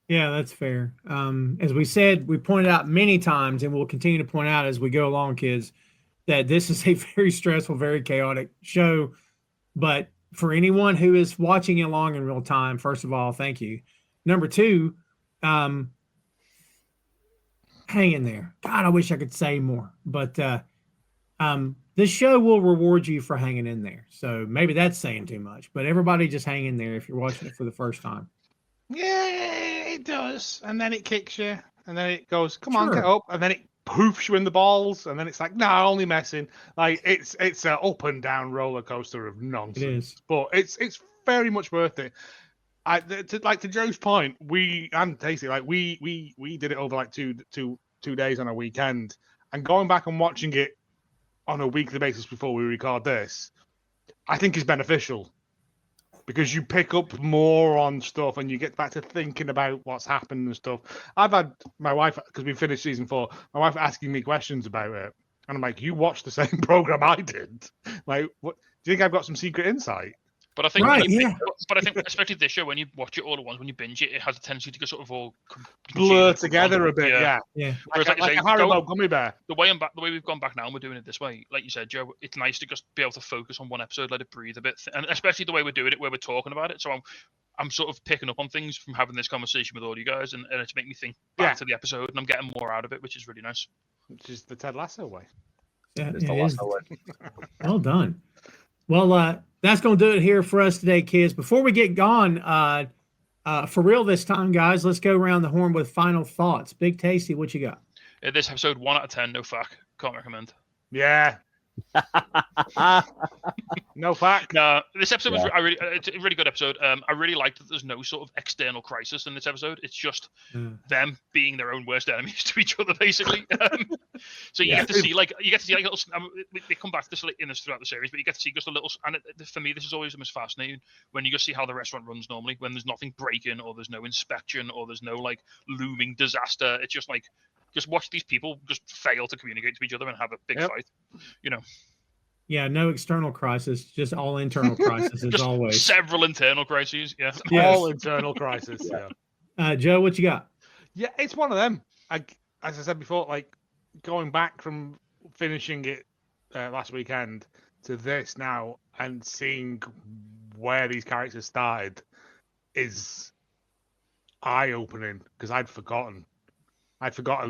Yeah, that's fair. As we said, we pointed out many times, and we'll continue to point out as we go along, kids, that this is a very stressful, very chaotic show. But for anyone who is watching it along in real time, first of all, thank you. Number 2, hang in there. God, I wish I could say more, but this show will reward you for hanging in there. So maybe that's saying too much, but everybody just hang in there if you're watching it for the first time. Yeah, it does. And then it kicks you, and then it goes, come on, get up, and then it poofs you in the balls, and then it's like, nah, only messing. Like it's an up and down roller coaster of nonsense. It is. But it's very much worth it. To Joe's point, we did it over like two days on a weekend, and going back and watching it on a weekly basis before we record this, I think is beneficial. Because you pick up more on stuff and you get back to thinking about what's happened and stuff. I've had my wife, because we finished season 4, my wife asking me questions about it. And I'm like, you watched the same program I did. Like, what? Do you think I've got some secret insight? But I think, right, but I think, especially this show, when you watch it all at once, when you binge it, it has a tendency to go sort of all blur together a bit. Yeah. Whereas, like a Haribo gummy bear. The way we've gone back now, and we're doing it this way. Like you said, Joe, it's nice to just be able to focus on one episode, let it breathe a bit, and especially the way we're doing it, where we're talking about it. So I'm sort of picking up on things from having this conversation with all you guys, and it's making me think back to the episode, and I'm getting more out of it, which is really nice. Which is the Ted Lasso way. Yeah, it is. Well done. Well, that's going to do it here for us today, kids. Before we get gone, for real this time, guys, let's go around the horn with final thoughts. Big Tasty, what you got? This episode, 1 out of 10, no fuck. Can't recommend. Yeah. No fact. No, this episode was it's a really good episode. I really liked that there's no sort of external crisis in this episode. It's just them being their own worst enemies to each other, basically. So you get to see like little. They come back to this in this throughout the series, but you get to see just a little. And for me, this is always the most fascinating when you just see how the restaurant runs normally, when there's nothing breaking or there's no inspection or there's no like looming disaster. It's just like. Just watch these people just fail to communicate to each other and have a big fight, you know. Yeah, no external crisis, just all internal crisis as always. Several internal crises, yes. All internal crisis, yeah. Joe, what you got? Yeah, it's one of them. As I said before, like going back from finishing it last weekend to this now and seeing where these characters started is eye-opening because I'd forgotten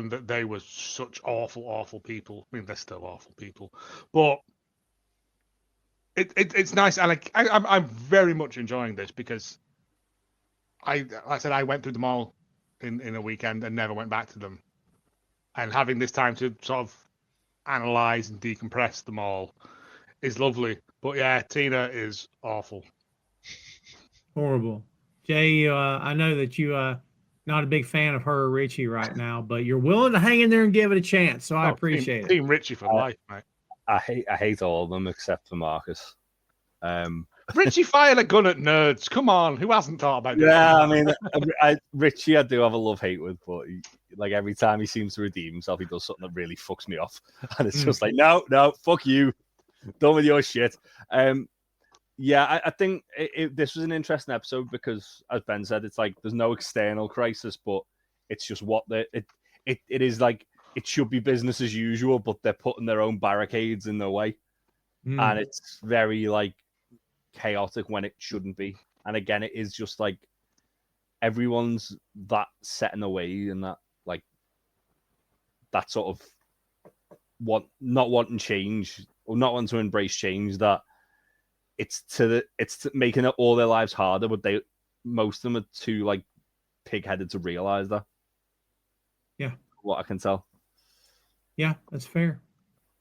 that they were such awful, awful people. I mean, they're still awful people, but it's nice. And I'm very much enjoying this because I said I went through them all in a weekend and never went back to them. And having this time to sort of analyze and decompress them all is lovely. But yeah, Tina is awful. Horrible. Jay, I know that you not a big fan of her or Richie right now, but you're willing to hang in there and give it a chance. So I appreciate it. Team Richie for life, mate. I hate all of them except for Marcus. Richie fired a gun at nerds. Come on, who hasn't thought about this? Yeah, I mean, Richie, I do have a love-hate with, but like every time he seems to redeem himself, he does something that really fucks me off, and it's just like, no, fuck you, done with your shit. Yeah, I think this was an interesting episode because, as Ben said, it's like there's no external crisis, but it's just what it is like. It should be business as usual, but they're putting their own barricades in their way, and it's very like chaotic when it shouldn't be. And again, it is just like everyone's that set in a way and that like that sort of not wanting change or not wanting to embrace change that. It's making it all their lives harder, but most of them are too like pig-headed to realize that. Yeah, what I can tell. Yeah, that's fair.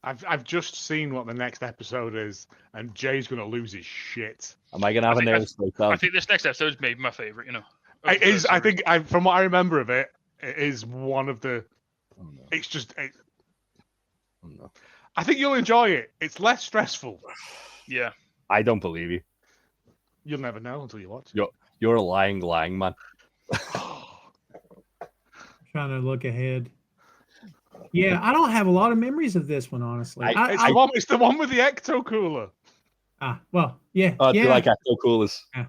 I've just seen what the next episode is, and Jay's gonna lose his shit. Am I gonna have a nervous breakdown? I think this next episode is maybe my favorite. You know, it is. I think from what I remember of it, it is one of the. Oh, no. It's just. I think you'll enjoy it. It's less stressful. Yeah. I don't believe you. You'll never know until you watch. You're a lying man. Trying to look ahead. Yeah, I don't have a lot of memories of this one, honestly. It's the one with the ecto cooler. Well, yeah. Oh, yeah. do you like ecto coolers? Yeah.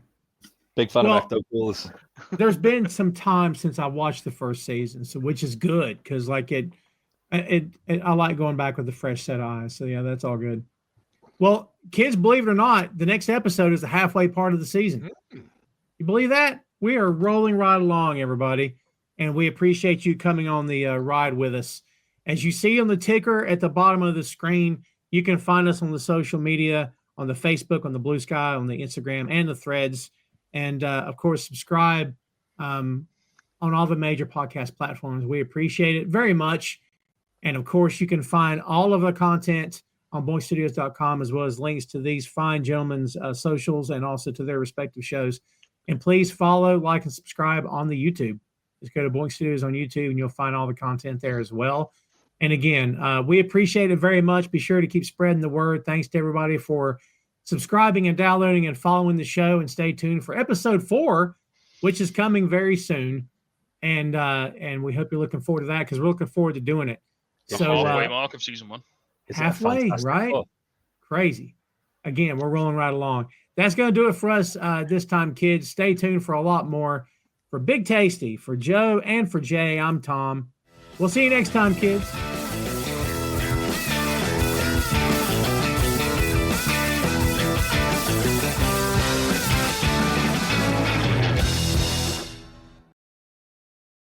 Big fan of ecto coolers. There's been some time since I watched the first season, so which is good because like I like going back with a fresh set of eyes. So yeah, that's all good. Well, kids, believe it or not, the next episode is the halfway part of the season. You believe that? We are rolling right along, everybody, and we appreciate you coming on the ride with us. As you see on the ticker at the bottom of the screen, you can find us on the social media, on the Facebook, on the Blue Sky, on the Instagram, and the Threads. And, of course, subscribe on all the major podcast platforms. We appreciate it very much. And, of course, you can find all of the content on boingstudios.com, as well as links to these fine gentlemen's socials and also to their respective shows. And please follow, like, and subscribe on the YouTube. Just go to Boing Studios on YouTube, and you'll find all the content there as well. And, again, we appreciate it very much. Be sure to keep spreading the word. Thanks to everybody for subscribing and downloading and following the show, and stay tuned for episode 4, which is coming very soon. And we hope you're looking forward to that because we're looking forward to doing it. The so halfway mark of season 1. Halfway, right? Crazy. Again, we're rolling right along. That's going to do it for us this time, kids. Stay tuned for a lot more. For Big Tasty, for Joe, and for Jay, I'm Tom. We'll see you next time, kids.